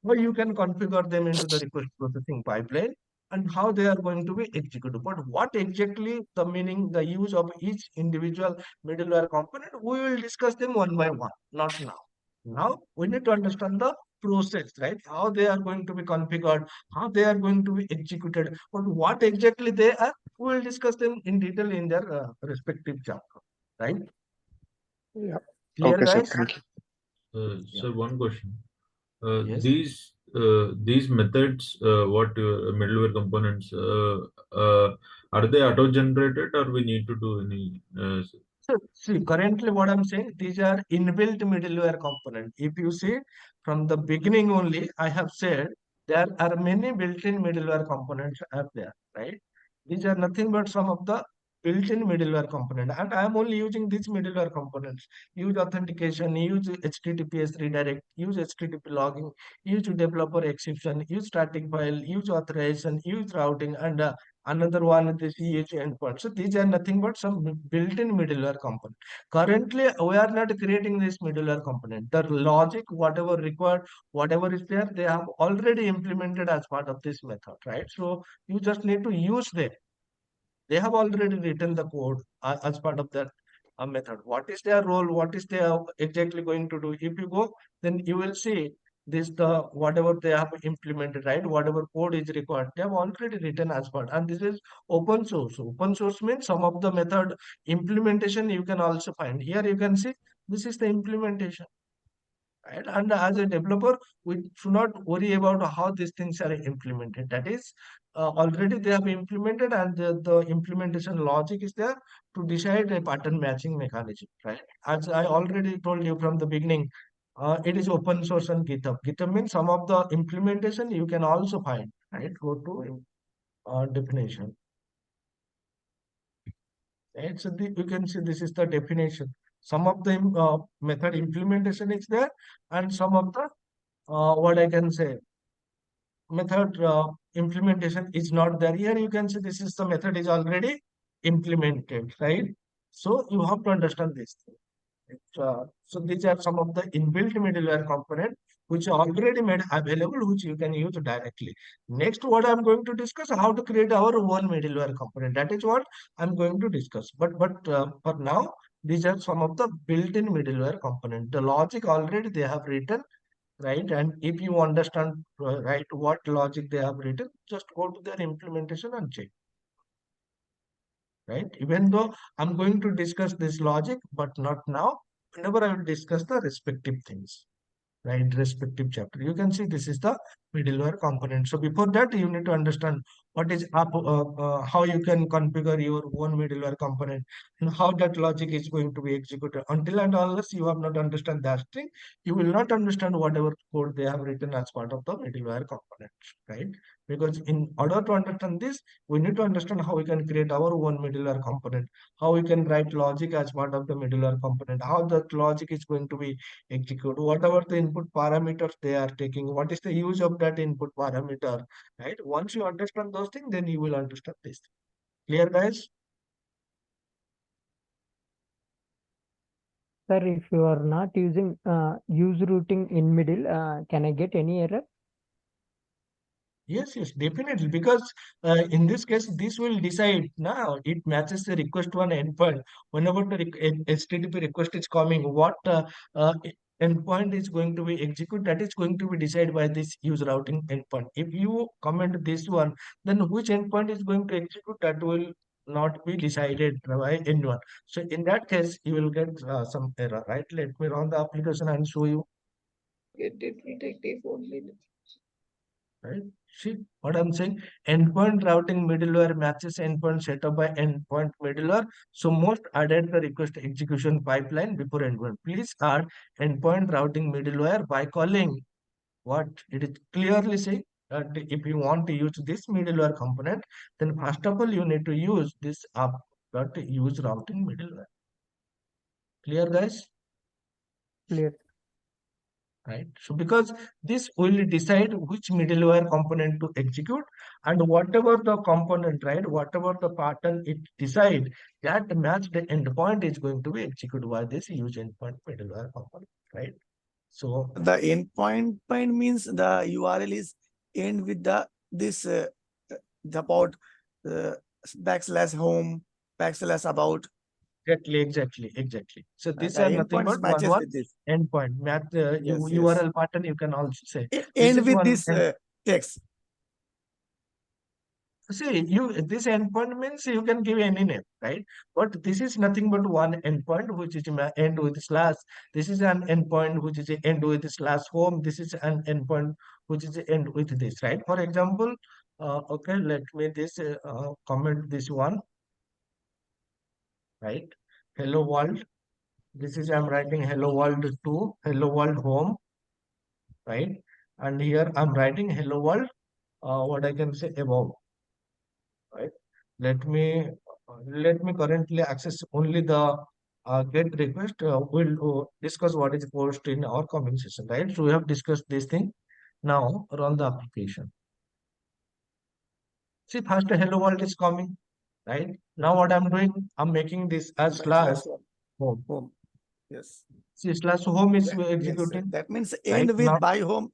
where you can configure them into the request processing pipeline and how they are going to be executed. But what exactly the meaning, the use of each individual middleware component, we will discuss them one by one, not now. Now we need to understand the process, right? How they are going to be configured, how they are going to be executed, but what exactly they are, we will discuss them in detail in their respective chapter, right? Yeah. Clear, Okay, sir. guys? Thank you. Yeah. So one question. Yes. These methods, what middleware components, are they auto-generated or we need to do any? So, see, currently what I'm saying, these are inbuilt middleware component. If you see from the beginning only, I have said there are many built-in middleware components are there, right? These are nothing but some of the built-in middleware component. And I am only using these middleware components. Use authentication, use HTTPS redirect, use HTTP logging, use developer exception, use static file, use authorization, use routing, and another one is the CH endpoint. So these are nothing but some built-in middleware component. Currently, we are not creating this middleware component. The logic, whatever required, whatever is there, they have already implemented as part of this method, right? So you just need to use them. They have already written the code as part of that method. What is their role? What is they are exactly going to do? If you go, then you will see this the whatever they have implemented, right? Whatever code is required, they have already written as part. And this is open source. Open source means some of the method implementation you can also find. Here you can see this is the implementation. Right? And as a developer, we should not worry about how these things are implemented. That is, already they have implemented, and the implementation logic is there to decide a pattern matching mechanism. Right? As I already told you from the beginning, it is open source on GitHub. GitHub means some of the implementation you can also find. Right? Go to definition. Right? So you can see this is the definition. Some of the method implementation is there, and some of the what I can say, method implementation is not there. Here you can see this is the method is already implemented, right? So you have to understand this thing. So these are some of the inbuilt middleware component which are already made available, which you can use directly. Next, what I'm going to discuss, how to create our own middleware component. That is what I'm going to discuss. But for now, these are some of the built-in middleware component. The logic already they have written, right? And if you understand right what logic they have written, just go to their implementation and check. Right? Even though I'm going to discuss this logic, but not now. Whenever I will discuss the respective things, right? Respective chapter. You can see this is the middleware component. So before that, you need to understand what is up, how you can configure your own middleware component and how that logic is going to be executed. Until and unless you have not understand that thing, you will not understand whatever code they have written as part of the middleware components, right? Because in order to understand this, we need to understand how we can create our own middleware component, how we can write logic as part of the middleware component, how that logic is going to be executed, whatever the input parameters they are taking, what is the use of that input parameter, right? Once you understand those things, then you will understand this. Clear, guys? Sir, if you are not using use routing in middle, can I get any error? Yes, definitely. Because in this case, this will decide now. It matches the request to an endpoint. Whenever the HTTP request is coming, what endpoint is going to be executed, that is going to be decided by this use routing endpoint. If you comment this one, then which endpoint is going to execute, that will not be decided by anyone. So in that case, you will get some error, right? Let me run the application and show you. It will take 4 minutes. Right? See what I'm saying? Endpoint routing middleware matches endpoint setup by endpoint middleware. So most added the request execution pipeline before endpoint. Please add endpoint routing middleware by calling what it is clearly saying that if you want to use this middleware component, then first of all you need to use this app dot use routing middleware. Clear, guys? Clear. Right? So because this will decide which middleware component to execute, and whatever the component, right, whatever the pattern it decide, that match the endpoint is going to be executed by this use endpoint middleware component, right? So the endpoint point means the URL is end with the this the about backslash home backslash about. exactly. So these The are nothing endpoints but matches with this. endpoint match Yes, URL pattern. You can also say this End is with one this text. See, this endpoint means you can give any name, right? But this is nothing but one endpoint, which is end with slash. This is an endpoint which is end with slash home. This is an endpoint which is end with this, right? For example, okay, let me this comment this one, right? Hello world. This is I'm writing hello world to hello world home, right? And here I'm writing hello world. What I can say above. Right? Let me currently access only the get request. We'll discuss what is post in our coming session, right? So we have discussed this thing. Now run the application. See, first hello world is coming, right? Now what I'm doing, I'm making this as slash home. Home. Yes. See, slash home is Yes, executing. that means Right? end with Now, by home,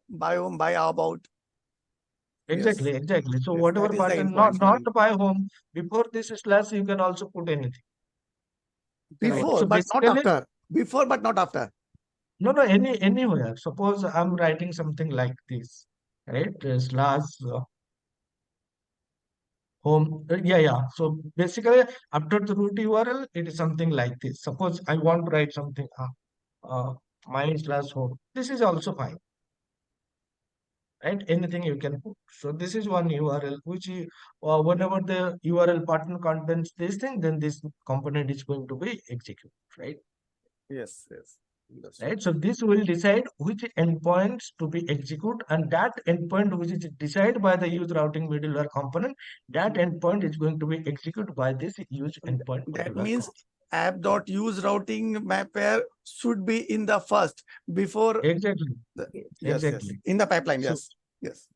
by about. exactly. So Yes, whatever that is the pattern, endpoints not meaning. by home. Before this slash, you can also put anything. Right? Before, So but not basically, after. Before, but not after. no, anywhere. Suppose I'm writing something like this, right? Slash home. Yeah. So basically, after the root URL, it is something like this. Suppose I want to write something, my slash home. This is also fine, right? Anything you can put. So this is one URL, which whenever the URL pattern contains this thing, then this component is going to be executed, right? Yes. That's Right, so this will decide which endpoints to be executed, and that endpoint which is decided by the use routing middleware component, that endpoint is going to be executed by this use endpoint That middleware means app.use routing map pair should be in the first before. exactly Yes. In the pipeline. So Yes.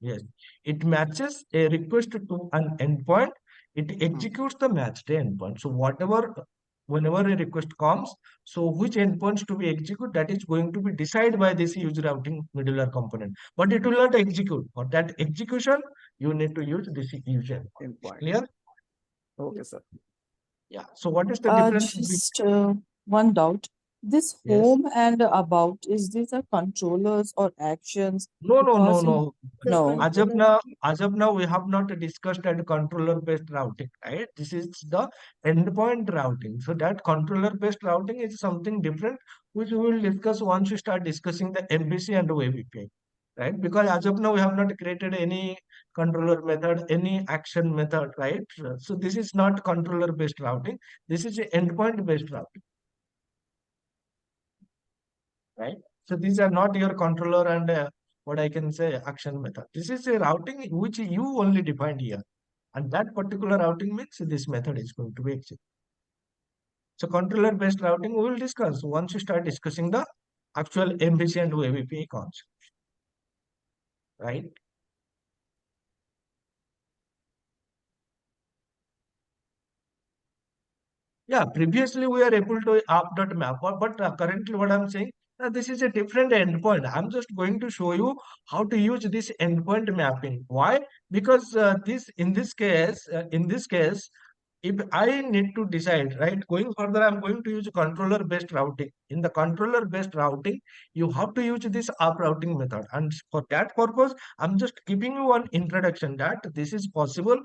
it matches a request to an endpoint, it executes the matched endpoint. So whatever whenever a request comes, so which endpoints to be executed, that is going to be decided by this use routing middleware component, but it will not execute. For that execution, you need to use this use endpoint. Endpoint. Clear? Okay, sir. Yeah. So what is the difference? Just one doubt. This Yes. home and about, is this a controllers or actions? No, Because in- no. No. As of now, we have not discussed that controller-based routing, right? This is the endpoint routing. So that controller-based routing is something different, which we will discuss once we start discussing the MVC and Web API, right? Because as of now, we have not created any controller method, any action method, right? So this is not controller-based routing. This is endpoint-based routing, right? So these are not your controller and what I can say action method. This is a routing which you only defined here. And that particular routing means this method is going to be executed. So controller based routing we will discuss once you start discussing the actual MVC and Web API concept, right? Yeah, previously we are able to app.map, but currently what I'm saying, this is a different endpoint. I'm just going to show you how to use this endpoint mapping. Why? Because in this case, if I need to decide, right, going further, I'm going to use controller based routing. In the controller based routing, you have to use this app routing method. And for that purpose, I'm just giving you one introduction that this is possible.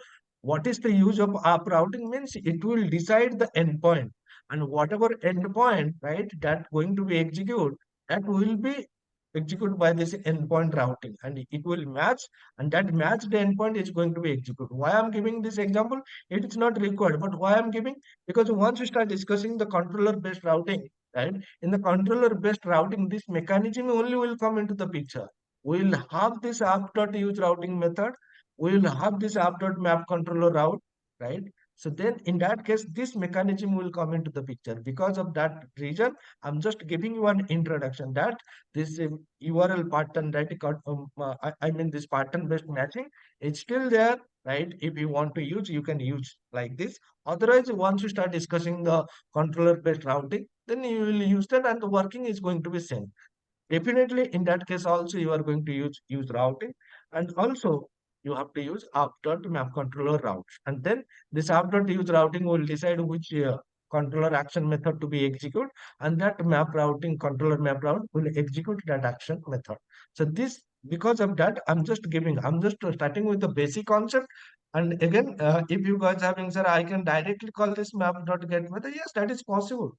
What is the use of app routing means it will decide the endpoint, and whatever endpoint, right, that going to be executed, that will be executed by this endpoint routing, and it will match, and that matched endpoint is going to be executed. Why I'm giving this example? It is not required, but why I'm giving, because once we start discussing the controller based routing, right, in the controller based routing, this mechanism only will come into the picture. We will have this app.use routing method, we will have this app.map controller route, right? So then in that case, this mechanism will come into the picture. Because of that reason, I'm just giving you an introduction that this URL pattern, right? I mean this pattern based matching, it's still there, right? If you want to use, you can use like this. Otherwise, once you start discussing the controller based routing, then you will use that and the working is going to be same. Definitely in that case also you are going to use routing, and also you have to use app.map controller routes, and then this app.use routing will decide which controller action method to be executed, and that map routing controller map route will execute that action method. So this, because of that, I'm just starting with the basic concept. And again, if you guys having, sir, I can directly call this map.get method, yes, that is possible.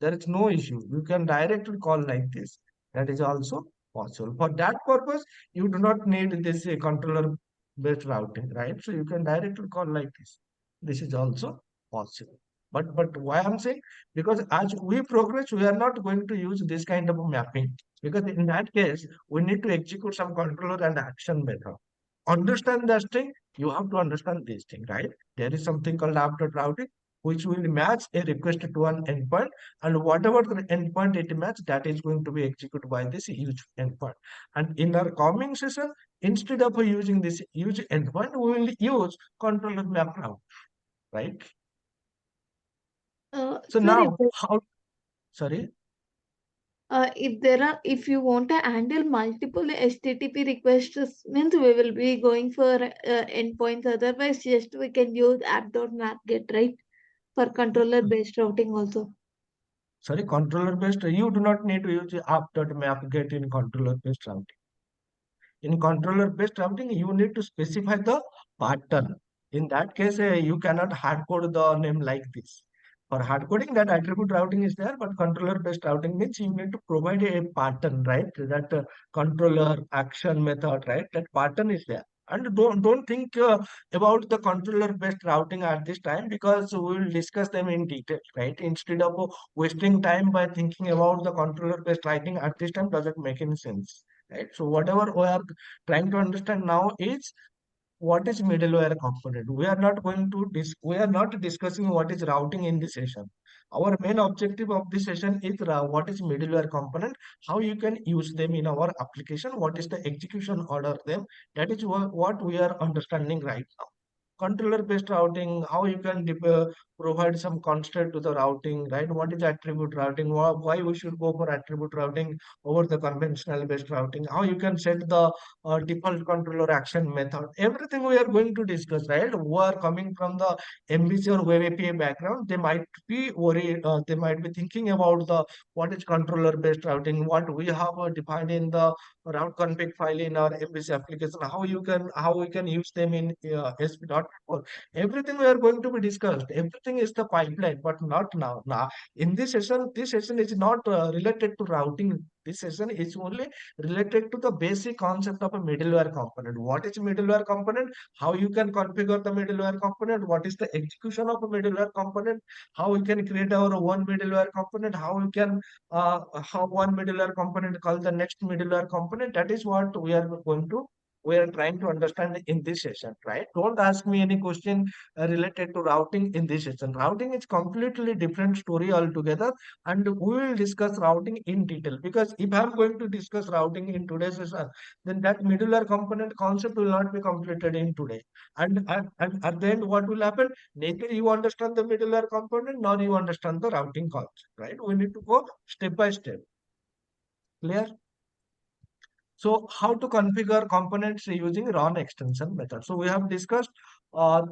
There is no issue. You can directly call like this. That is also possible. For that purpose, you do not need this controller based routing, right? So you can directly call like this. This is also possible. But why I'm saying, because as we progress, we are not going to use this kind of mapping, because in that case we need to execute some controller and action method. Understand that thing, you have to understand this thing, right? There is something called app.routing routing, which will match a request to an endpoint, and whatever the endpoint it matches, that is going to be executed by this use endpoint. And in our coming session, instead of using this use endpoint, we will use controller map route, right? So Sir, now, how? Sorry. if you want to handle multiple HTTP requests, means we will be going for endpoints. Otherwise, just we can use app.mapget, right? For controller based routing also. Sorry, controller based. You do not need to use app.mapget in controller based routing. In controller based routing, you need to specify the pattern. In that case, you cannot hard code the name like this. For hard coding, that attribute routing is there, but controller based routing means you need to provide a pattern, right? That controller action method, right? That pattern is there. And don't think about the controller based routing at this time, because we will discuss them in detail, right? Instead of wasting time by thinking about the controller based routing at this time, doesn't make any sense, right? So whatever we are trying to understand now is what is middleware component. We are not going to we are not discussing what is routing in this session. Our main objective of this session is what is middleware component, how you can use them in our application, what is the execution order of them. That is what we are understanding right now. controller-based routing, how you can provide some constraint to the routing, right? What is attribute routing? Why we should go for attribute routing over the conventional based routing? How you can set the default controller action method? Everything we are going to discuss, right? Who are coming from the MVC or Web API background, they might be worried, they might be thinking about the what is controller-based routing, what we have defined in the route config file in our MVC application, how we can use them in ASP.4. Everything we are going to be discussed. Everything is the pipeline, but not now. Now in this session is not related to routing. This session is only related to the basic concept of a middleware component. What is middleware component? How you can configure the middleware component? What is the execution of a middleware component? How we can create our one middleware component? How we can how one middleware component call the next middleware component? That is what we are trying to understand in this session, right? Don't ask me any question related to routing in this session. Routing is completely different story altogether, and we will discuss routing in detail, because if I'm going to discuss routing in today's session, then that middleware component concept will not be completed in today. And at the end, what will happen? Neither you understand the middleware component nor you understand the routing concept, right? We need to go step by step. Clear? So how to configure components using RON extension method. So we have discussed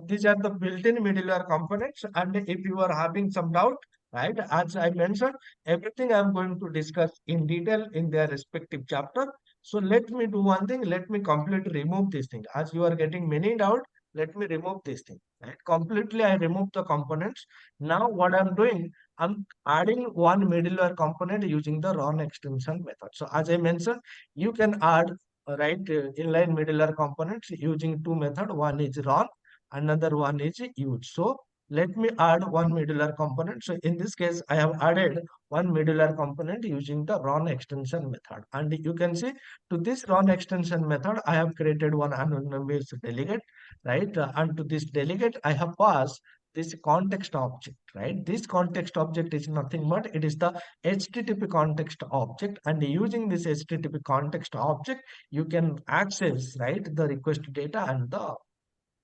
these are the built-in middleware components, and if you are having some doubt, right, as I mentioned, everything I'm going to discuss in detail in their respective chapter. So let me do one thing, let me completely remove this thing. As you are getting many doubt, let me remove this thing. Right? Completely I remove the components. Now what I'm doing, I'm adding one middleware component using the RON extension method. So as I mentioned, you can add inline middleware components using two methods. One is RON, another one is use. So let me add one middleware component. So in this case, I have added one middleware component using the RON extension method. And you can see to this RON extension method, I have created one anonymous delegate, right? And to this delegate, I have passed this context object, right? This context object is nothing but it is the HTTP context object, and using this HTTP context object, you can access, right, the request data and the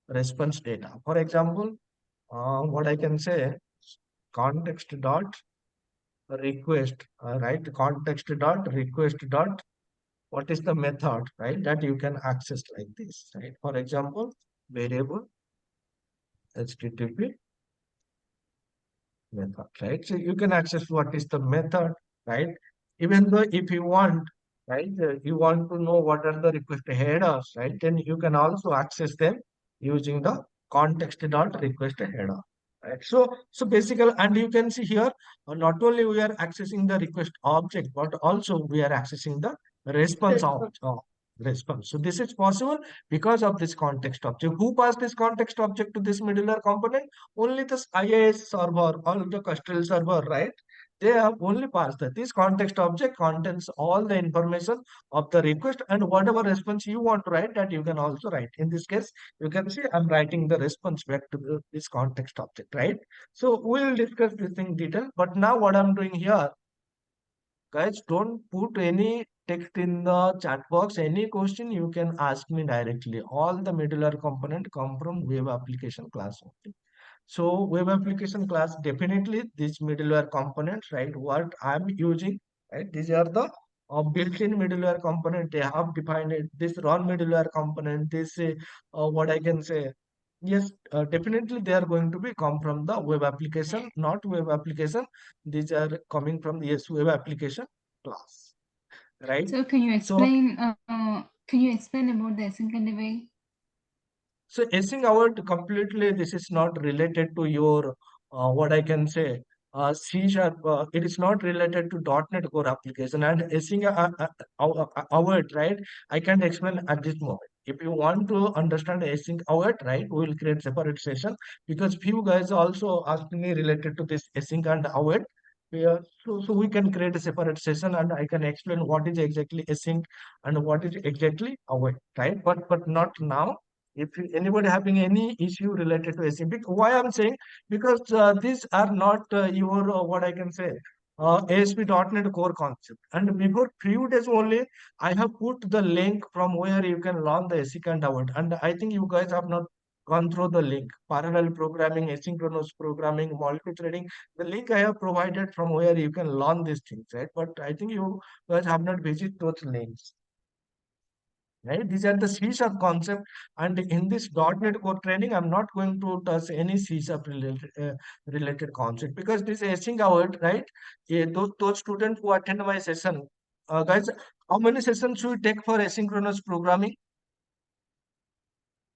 response data. For example, what I can say, context dot request, right? Context dot request dot what is the method, right? That you can access like this, right? For example, variable HTTP method, right? So you can access what is the method, right? Even though if you want, right, you want to know what are the request headers, right? Then you can also access them using the context dot request header, right? So basically, and you can see here, not only we are accessing the request object, but also we are accessing the response object. Response. So this is possible because of this context object. Who passed this context object to this middleware component? Only this IIS server or the custodial server, right? They have only passed that. This context object contains all the information of the request, and whatever response you want to write, that you can also write. In this case, you can see I'm writing the response back to this context object, right? So we'll discuss this in detail. But now what I'm doing here, guys, don't put any text in the chat box. Any question you can ask me directly. All the middleware component come from web application class only. So web application class, definitely this middleware components, right? What I'm using, right? These are the built-in middleware component. They have defined it. This RON middleware component. This what I can say. Yes, definitely they are going to be come from the web application, not web application. These are coming from the web application class, right? So can you explain? Can you explain about the async and await? So async await completely. This is not related to your what I can say. C#. It is not related to .NET Core application, and async await, right? I can explain at this moment. If you want to understand async await, right, we will create separate session, because few guys also asked me related to this async and await. So we can create a separate session, and I can explain what is exactly async and what is exactly await, right? But not now. If anybody having any issue related to async, why I'm saying, because these are not your what I can say ASP.NET Core concept. And before few days only, I have put the link from where you can learn the async and await. And I think you guys have not gone through the link, parallel programming, asynchronous programming, multi-threading. The link I have provided from where you can learn these things, right? But I think you guys have not visited those links. Right, these are the C# concept, and in this .NET Core training, I'm not going to touch any C# related concept because this async await, right? Those students who attend my session, guys, how many sessions should we take for asynchronous programming?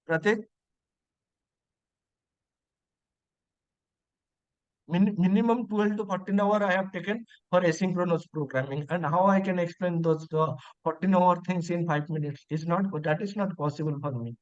Pratik, minimum 12 to 14 hour I have taken for asynchronous programming, and how I can explain those 14-hour things in 5 minutes is not, that is not possible for me.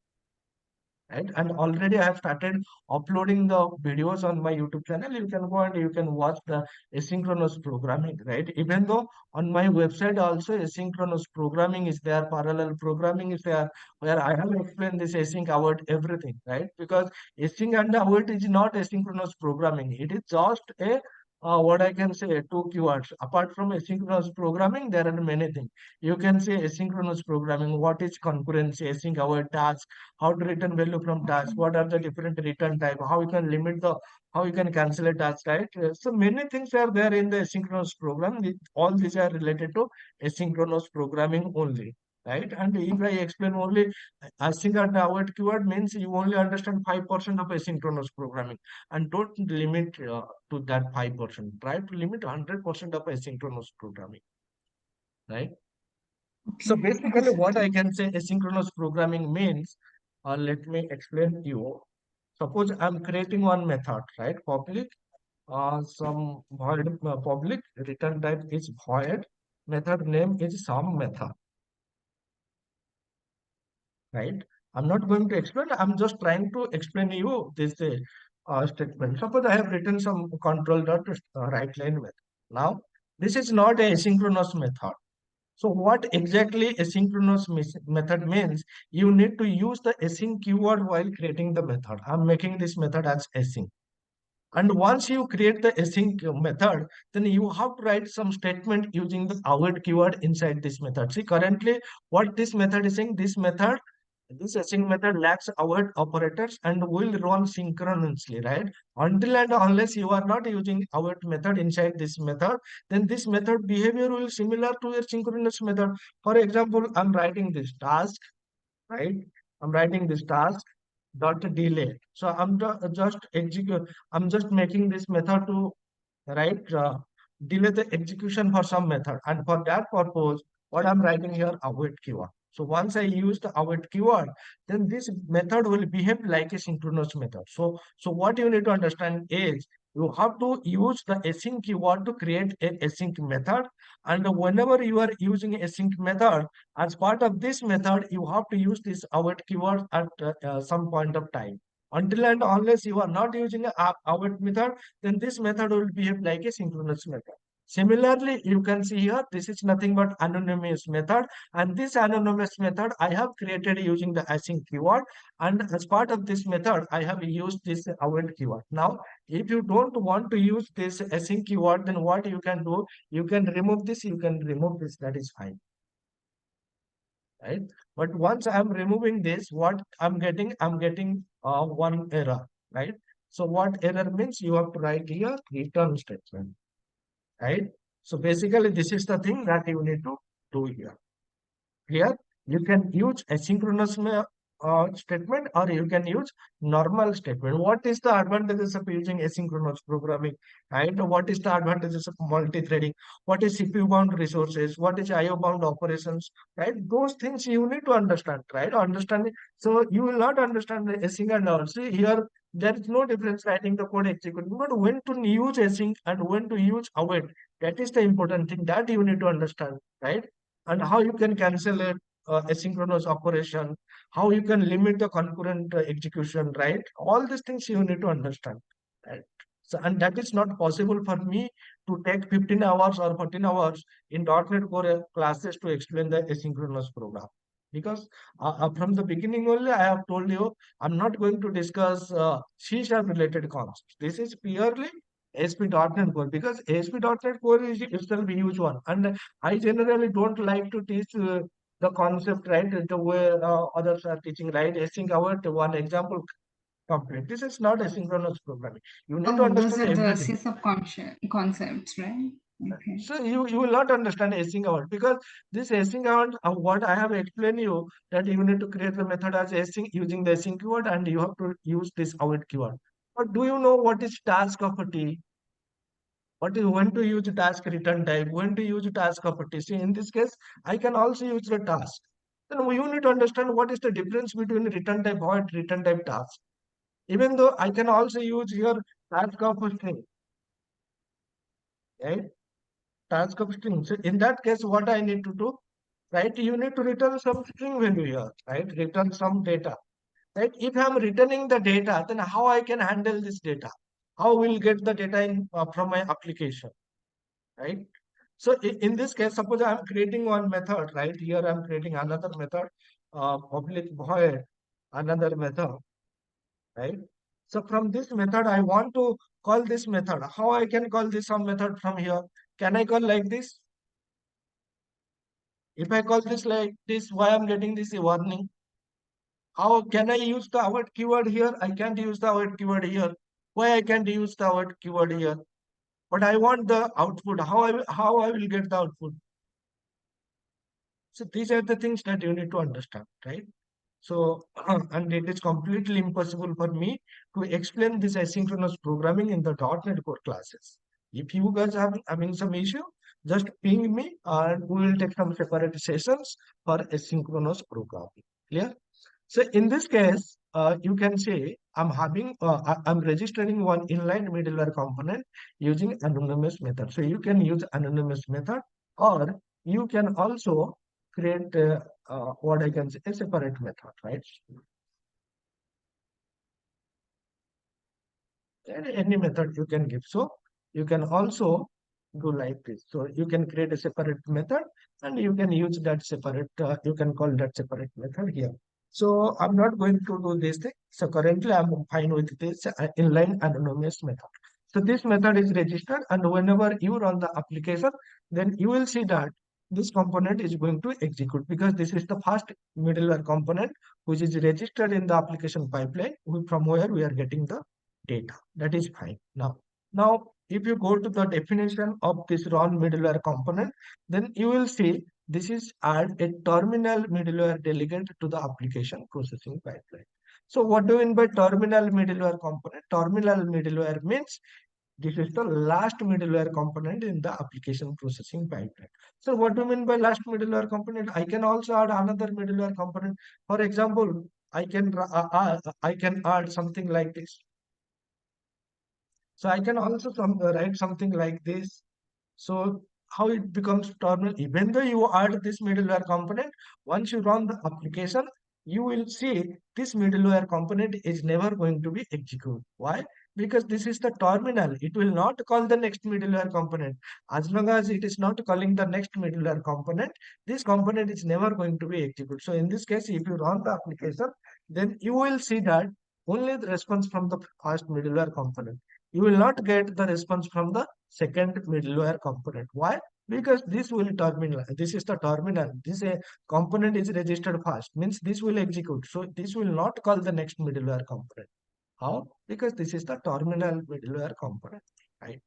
Right, and already I have started uploading the videos on my YouTube channel. You can go and you can watch the asynchronous programming, right? Even though on my website also asynchronous programming is there, parallel programming is there, where I have explained this async await everything, right? Because async and await is not asynchronous programming, it is just a what I can say, two keywords. Apart from asynchronous programming, there are many things. You can say asynchronous programming, what is concurrency, async await, task, how to return value from task, what are the different return type, how you can limit the, how you can cancel a task, right? So many things are there in the asynchronous program. All these are related to asynchronous programming only, right? And if I explain only async and await keyword, means you only understand 5% of asynchronous programming, and don't limit to that 5%. Try to limit 100% of asynchronous programming, right? So basically, what I can say asynchronous programming means, let me explain to you. Suppose I'm creating one method, right? Public, some void, public return type is void, method name is some method, right? I'm not going to explain. I'm just trying to explain you this statement. Suppose I have written some control dot right line method. Now, this is not a asynchronous method. So what exactly asynchronous method means? You need to use the async keyword while creating the method. I'm making this method as async. And once you create the async method, then you have to write some statement using the await keyword inside this method. See, currently what this method is saying, this async method lacks await operators and will run synchronously, right? Until and unless you are not using await method inside this method, then this method behavior will similar to your synchronous method. For example, I'm writing this task, right? I'm writing this task dot delay. So I'm just execute. I'm just making this method to right delay the execution for some method, and for that purpose what I'm writing here, await keyword. So once I use the await keyword, then this method will behave like a synchronous method. So what you need to understand is you have to use the async keyword to create a async method, and whenever you are using async method, as part of this method you have to use this await keyword at some point of time. Until and unless you are not using a await method, then this method will behave like a synchronous method. Similarly, you can see here, this is nothing but anonymous method, and this anonymous method I have created using the async keyword, and as part of this method, I have used this await keyword. Now, if you don't want to use this async keyword, then what you can do, you can remove this, that is fine, right? But once I'm removing this, what I'm getting one error, right? So what error means? You have to write here return statement, right? So basically, this is the thing that you need to do here. Here, you can use asynchronous statement, or you can use normal statement. What is the advantages of using asynchronous programming? Right? What is the advantages of multi-threading? What is CPU bound resources? What is IO bound operations? Right? Those things you need to understand, right? Understanding. So you will not understand the async and all. See here, there is no difference writing the code executing, but when to use async and when to use await, that is the important thing that you need to understand, right? And how you can cancel a asynchronous operation, how you can limit the concurrent execution, right? All these things you need to understand, right? So, and that is not possible for me to take 15 hours or 14 hours in .NET Core classes to explain the asynchronous program. Because from the beginning only, I have told you, I'm not going to discuss C# related concepts. This is purely ASP.NET Core, because ASP.NET Core is itself a huge one, and I generally don't like to teach the concept, right, the way others are teaching, right? Async await, one example complete. This is not asynchronous programming. You need to Oh, those understand are the everything. series of concepts, right? Okay. So you will not understand async out because this async out what I have explained you that you need to create the method as async using the async keyword and you have to use this await keyword. But do you know what is task of a T? What is when to use task return type? When to use task of a T? See, in this case, I can also use the task. Then you need to understand what is the difference between return type void, return type task. Even though I can also use here task of a string, right? Task of string. So in that case, what I need to do, right? You need to return some string value here, right? Return some data, right? If I'm returning the data, then how I can handle this data? How will get the data in from my application, right? So in this case, suppose I'm creating one method, right? Here I'm creating another method, public void, another method, right? So from this method, I want to call this method. How I can call this some method from here? Can I call like this? If I call this like this, why I'm getting this warning? How can I use the await keyword here? I can't use the await keyword here. Why I can't use the await keyword here? But I want the output. How I will get the output? So these are the things that you need to understand, right? So, and it is completely impossible for me to explain this asynchronous programming in the .NET Core classes. If you guys are having some issue, just ping me and we will take some separate sessions for asynchronous programming. Clear? So in this case, you can say I'm registering one inline middleware component using anonymous method. So you can use anonymous method, or you can also create what I can say a separate method, right? And any method you can give. So you can also do like this. So you can create a separate method and you can use that separate, you can call that separate method here. So I'm not going to do this thing. So currently I'm fine with this inline anonymous method. So this method is registered and whenever you run the application, then you will see that this component is going to execute because this is the first middleware component which is registered in the application pipeline from where we are getting the data. That is fine. Now, if you go to the definition of this run middleware component, then you will see this is add a terminal middleware delegate to the application processing pipeline. So what do you mean by terminal middleware component? Terminal middleware means this is the last middleware component in the application processing pipeline. So what do you mean by last middleware component? I can also add another middleware component. For example, I can add something like this. So I can also write something like this. So how it becomes terminal, even though you add this middleware component, once you run the application, you will see this middleware component is never going to be executed. Why? Because this is the terminal. It will not call the next middleware component. As long as it is not calling the next middleware component, this component is never going to be executed. So in this case, if you run the application, then you will see that only the response from the first middleware component. You will not get the response from the second middleware component. Why? Because this will terminal. This is the terminal. This component is registered first. Means this will execute. So this will not call the next middleware component. How? Because this is the terminal middleware component. Right?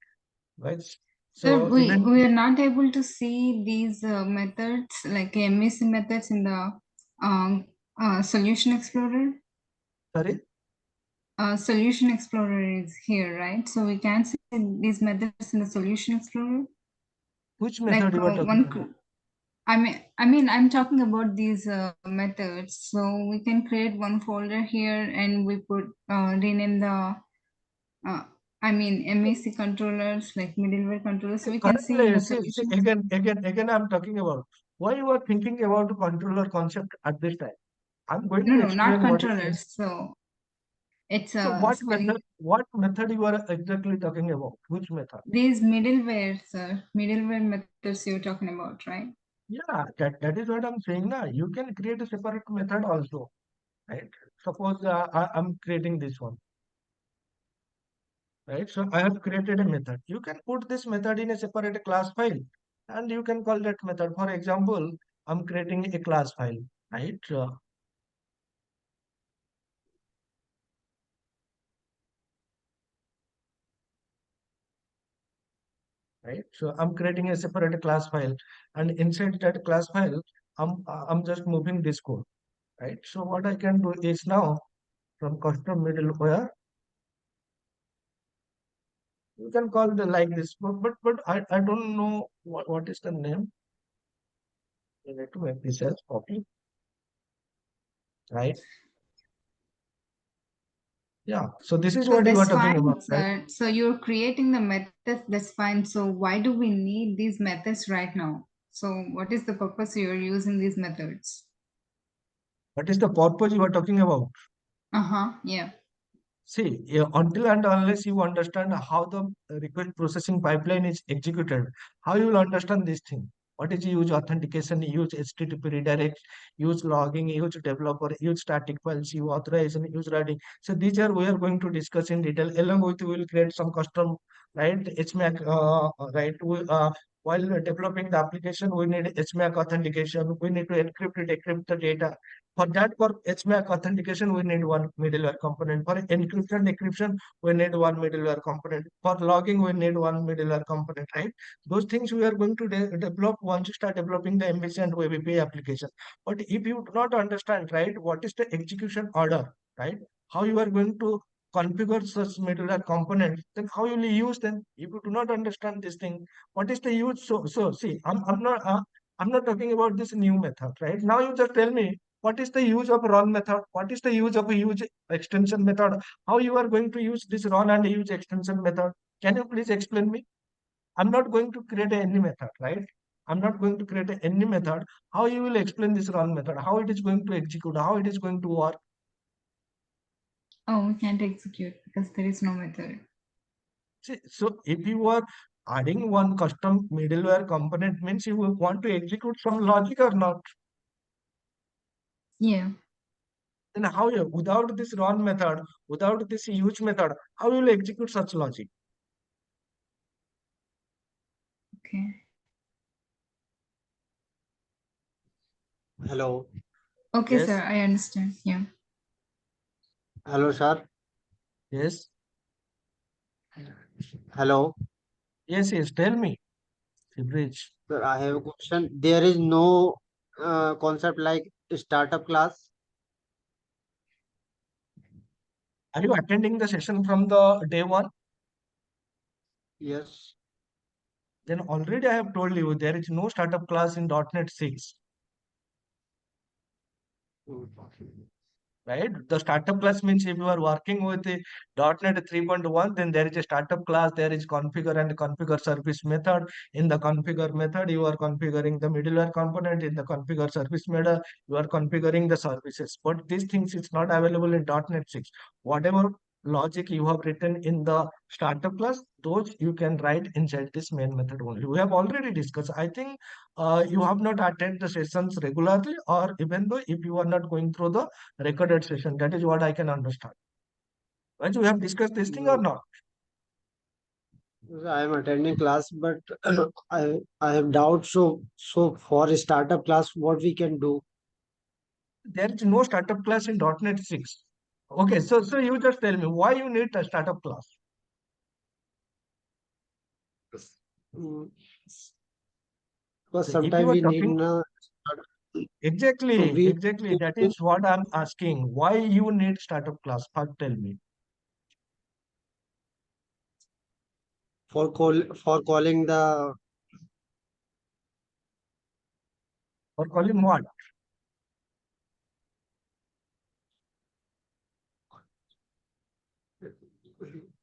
Right. So So even we are not able to see these methods like MAC methods in the Solution Explorer. sorry. Solution Explorer is here, right? So we can see these methods in the Solution Explorer. Which method Like you are talking about? I mean, I'm talking about these methods. So we can create one folder here, and we put rename the MAC controllers like middleware controllers. So we can see in the See, solution. again, I'm talking about why you are thinking about controller concept at this time. I'm going to No, not explain what it is. controllers. So it's So what method you are exactly talking about? Which method? these middleware, sir. Middleware methods you're talking about, right? Yeah, that is what I'm saying now. You can create a separate method also, right? Suppose I'm creating this one, right? So I have created a method. You can put this method in a separate class file and you can call that method. For example, I'm creating a class file, right? right? So I'm creating a separate class file, and inside that class file, I'm just moving this code, right? So what I can do is now from custom middleware, you can call the like this, but I don't know what is the name. You need to make this as copy, right? Yeah. So this is So what you are that's talking fine, about, right? sir. So you're creating the methods, that's fine. So why do we need these methods right now? So what is the purpose you're using these methods? What is the purpose you are talking about? Yeah. See, yeah, until and unless you understand how the request processing pipeline is executed, how you will understand this thing? What is use authentication, use HTTP redirect, use logging, use developer, use static files, use authorization, use writing. So these are we are going to discuss in detail. Along with we will create some custom, right? HMAC, right? While developing the application, we need HMAC authentication. We need to encrypt it, decrypt the data. For that, for HMAC authentication, we need one middleware component. For encryption, decryption, we need one middleware component. For logging, we need one middleware component, right? Those things we are going to develop once you start developing the MVC and Web API application. But if you do not understand, right, what is the execution order, right? How you are going to configure such middleware components, then how you will use them? If you do not understand this thing, what is the use? So see, I'm not talking about this new method, right? Now you just tell me what is the use of run method? What is the use of a use extension method? How you are going to use this run and use extension method? Can you please explain me? I'm not going to create any method, right? I'm not going to create any method. How you will explain this run method? How it is going to execute? How it is going to work? Oh, we can't execute because there is no method. See, so if you are adding one custom middleware component, means you will want to execute some logic or not? Yeah. Then how you, without this run method, without this use method, how you will execute such logic? Okay. Hello. Okay, Yes, sir, I understand. Yeah. Hello, sir. yes, Hello. yes. Tell me, Bridge. Sir, I have a question. There is no concept like startup class. Are you attending the session from the day one? Yes. Then already I have told you there is no startup class in .NET 6. Right? The startup class means if you are working with the .NET 3.1, then there is a startup class, there is configure and configure service method. In the configure method, you are configuring the middleware component. In the configure service method, you are configuring the services. But these things is not available in .NET 6. Whatever logic you have written in the startup class, those you can write inside this main method only. We have already discussed. I think you have not attended the sessions regularly, or even though if you are not going through the recorded session. That is what I can understand. Right? We have discussed this thing or not? I am attending class, but I have doubt. So for a startup class, what we can do? There is no startup class in .NET 6. Okay, so you just tell me why you need a startup class. Mm, So Because if you sometimes are we need talking so exactly, we that is what I'm asking. Why you need startup class? First tell me. for calling the For calling what?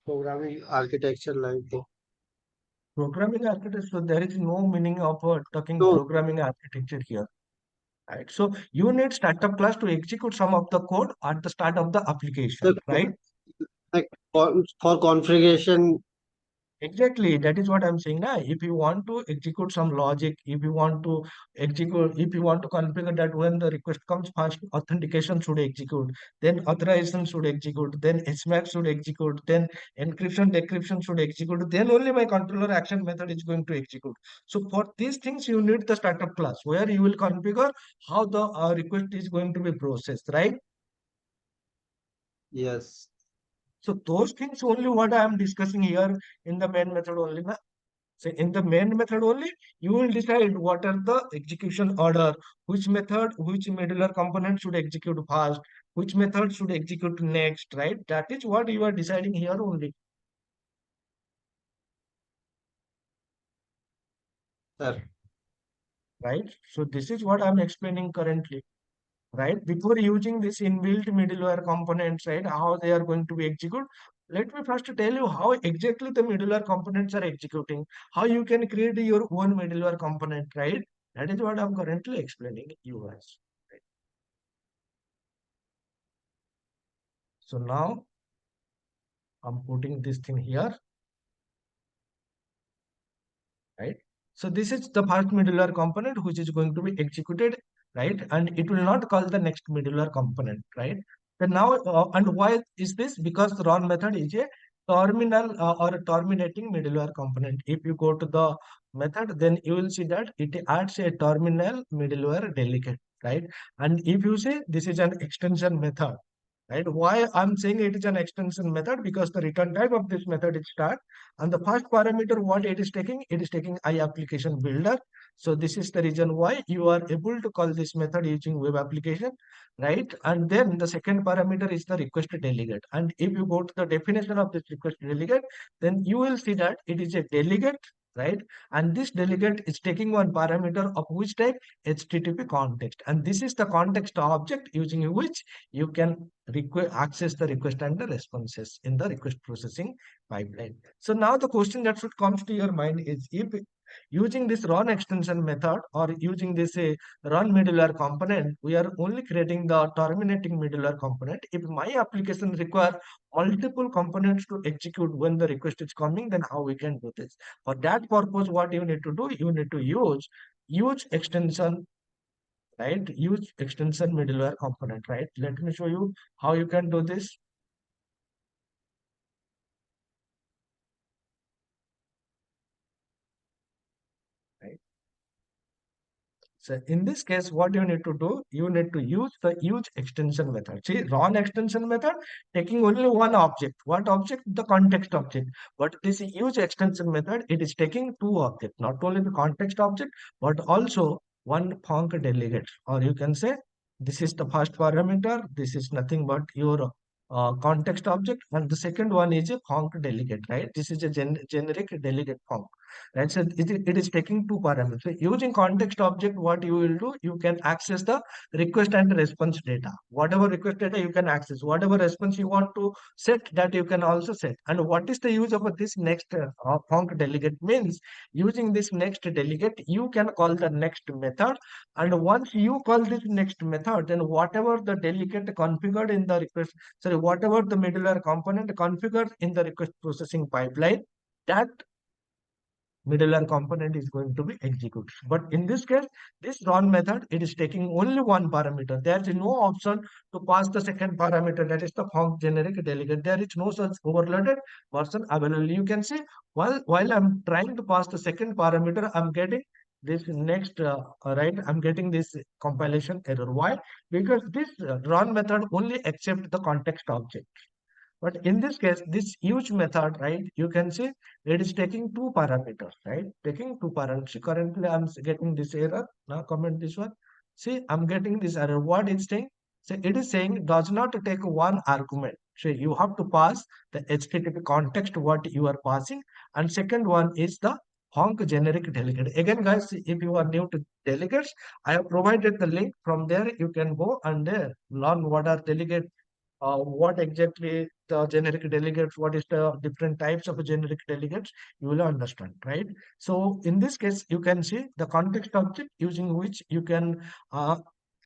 programming architecture like that. Programming architecture. So there is no meaning of talking So programming architecture here. Right. So you need startup class to execute some of the code at the start of the application, the right? like for configuration. Exactly, that is what I'm saying. Now, if you want to execute some logic, if you want to execute, if you want to configure that when the request comes first, authentication should execute, then authorization should execute, then SMAC should execute, then encryption, decryption should execute, then only my controller action method is going to execute. So for these things, you need the startup class where you will configure how the request is going to be processed, right? Yes. So those things only what I am discussing here in the main method only. Na? So in the main method only, you will decide what are the execution order, which method, which modular component should execute first, which method should execute next, right? That is what you are deciding here only. Sir. Right? So this is what I'm explaining currently. Right? Before using this inbuilt middleware components, right? How they are going to be executed. Let me first tell you how exactly the middleware components are executing, how you can create your own middleware component, right? That is what I'm currently explaining you guys. Right? So now I'm putting this thing here, right? So this is the first middleware component which is going to be executed, right? And it will not call the next middleware component, right? And now, and why is this? Because the run method is a terminal or a terminating middleware component. If you go to the method, then you will see that it adds a terminal middleware delegate, right? And if you say this is an extension method, right? Why I'm saying it is an extension method, because the return type of this method is start, and the first parameter what it is taking I application builder. So this is the reason why you are able to call this method using web application, right? And then the second parameter is the request delegate. And if you go to the definition of this request delegate, then you will see that it is a delegate, right? And this delegate is taking one parameter of which type? HTTP context. And this is the context object using which you can access the request and the responses in the request processing pipeline. So now the question that should come to your mind is, if using this run extension method or using this run middleware component, we are only creating the terminating middleware component. If my application require multiple components to execute when the request is coming, then how we can do this? For that purpose, what you need to do, you need to use extension, right? Use extension middleware component, right? Let me show you how you can do this. Right? So in this case, what you need to do, you need to use the use extension method. See, run extension method taking only one object. What object? The context object. But this use extension method, it is taking two objects, not only the context object, but also one func delegate. Or you can say, this is the first parameter. This is nothing but your context object. And the second one is a func delegate, right? This is a generic delegate func. Right, so it is taking two parameters. So using context object, what you will do, you can access the request and response data. Whatever request data you can access, whatever response you want to set, that you can also set. And what is the use of this next func delegate means, using this next delegate, you can call the next method. And once you call this next method, then whatever the delegate configured in the request, sorry, whatever the middleware component configured in the request processing pipeline, that middleware component is going to be executed. But in this case, this run method, it is taking only one parameter. There is no option to pass the second parameter, that is the func generic delegate. There is no such overloaded version available. You can see, while I'm trying to pass the second parameter, I'm getting this next right, I'm getting this compilation error. Why? Because this run method only accepts the context object. But in this case, this use method, right, you can see it is taking two parameters, right? Taking two parameters. Currently, I'm getting this error. Now comment this one. See, I'm getting this error. What it's saying? So it is saying does not take one argument. So you have to pass the HTTP context what you are passing. And second one is the honk generic delegate. Again, guys, if you are new to delegates, I have provided the link. From there, you can go and learn what are delegate, what exactly the generic delegates, what is the different types of generic delegates, you will understand, right? So in this case, you can see the context object using which you can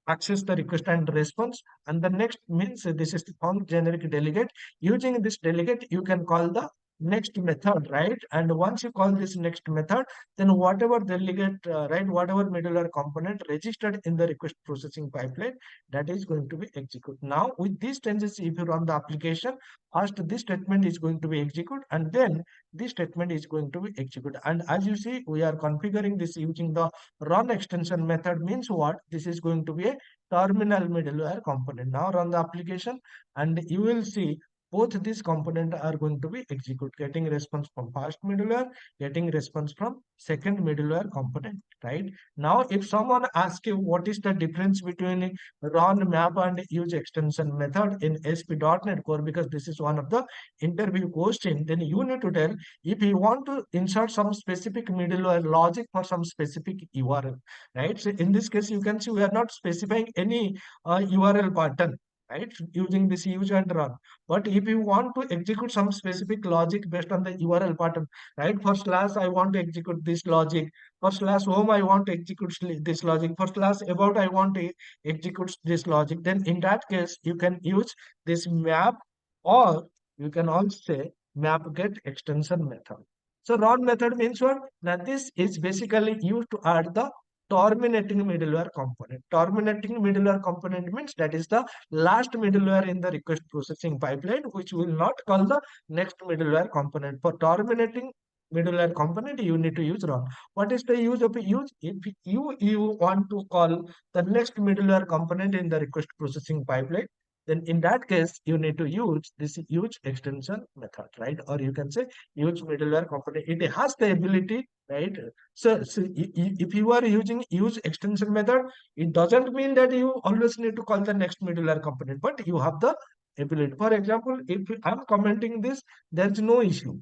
access the request and response. And the next means this is the func generic delegate. Using this delegate, you can call the next method, right? And once you call this next method, then whatever delegate, right, whatever middleware component registered in the request processing pipeline, that is going to be executed. Now with these changes, if you run the application, first this statement is going to be executed, and then this statement is going to be executed. And as you see, we are configuring this using the run extension method. Means what? This is going to be a terminal middleware component. Now run the application and you will see both these components are going to be executed, getting response from first middleware, getting response from second middleware component, right? Now, if someone asks you what is the difference between run, map, and use extension method in ASP.NET Core, because this is one of the interview question, then you need to tell if you want to insert some specific middleware logic for some specific URL, right? So in this case, you can see we are not specifying any URL pattern, right, using this use and run. But if you want to execute some specific logic based on the URL pattern, right, for slash I want to execute this logic, for slash home I want to execute this logic, for slash about I want to execute this logic, then in that case you can use this map, or you can also say MapGet extension method. So run method means what? Now this is basically used to add the terminating middleware component. Terminating middleware component means that is the last middleware in the request processing pipeline, which will not call the next middleware component. For terminating middleware component, you need to use run. What is the use of use? If you want to call the next middleware component in the request processing pipeline, then in that case, you need to use this use extension method, right? Or you can say use middleware component. It has the ability, right? So if you are using use extension method, it doesn't mean that you always need to call the next middleware component, but you have the ability. For example, if I'm commenting this, there's no issue,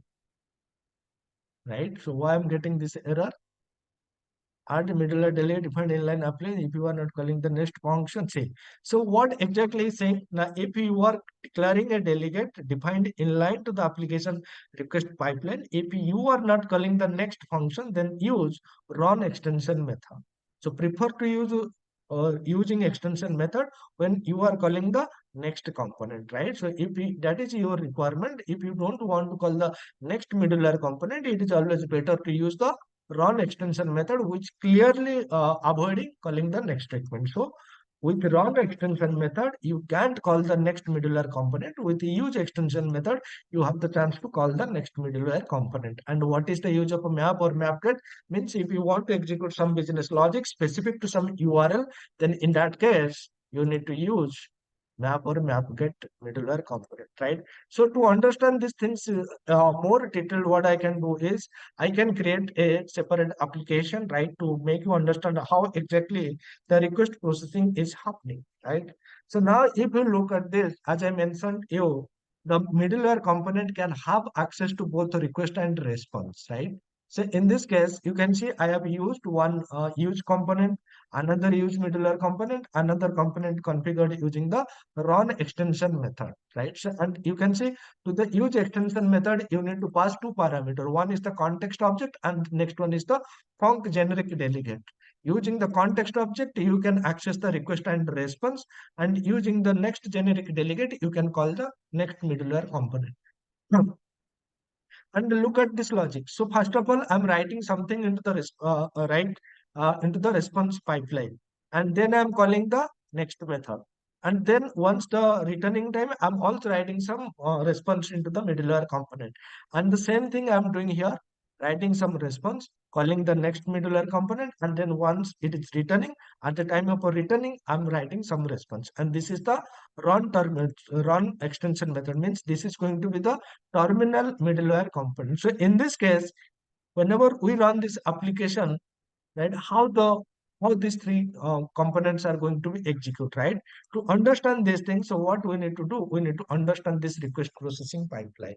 right? So why I'm getting this error? Add middleware delay defined inline apply if you are not calling the next function, say. So what exactly is saying? Now, if you are declaring a delegate defined inline to the application request pipeline, if you are not calling the next function, then use run extension method. So prefer to use using extension method when you are calling the next component, right? So if that is your requirement, if you don't want to call the next middleware component, it is always better to use the run extension method, which clearly avoiding calling the next statement. So with run extension method, you can't call the next middleware component. With use extension method, you have the chance to call the next middleware component. And what is the use of a map or MapGet? Means if you want to execute some business logic specific to some URL, then in that case, you need to use map or MapGet middleware component, right? So to understand these things more detailed, what I can do is I can create a separate application, right, to make you understand how exactly the request processing is happening, right? So now if you look at this, as I mentioned you, the middleware component can have access to both the request and response, right? So in this case, you can see I have used one use component, another use middleware component, another component configured using the run extension method, right? So, and you can see to the use extension method, you need to pass two parameters. One is the context object and next one is the func generic delegate. Using the context object, you can access the request and response, and using the next generic delegate, you can call the next middleware component. And look at this logic. So first of all, I'm writing something into the into the response pipeline, and then I'm calling the next method. And then once the returning time, I'm also writing some response into the middleware component. And the same thing I'm doing here, writing some response, calling the next middleware component, and then once it is returning, at the time of returning, I'm writing some response. And this is the run extension method. Means this is going to be the terminal middleware component. So in this case, whenever we run this application, right, how these three components are going to be executed, right? To understand these things, so what we need to do, we need to understand this request processing pipeline.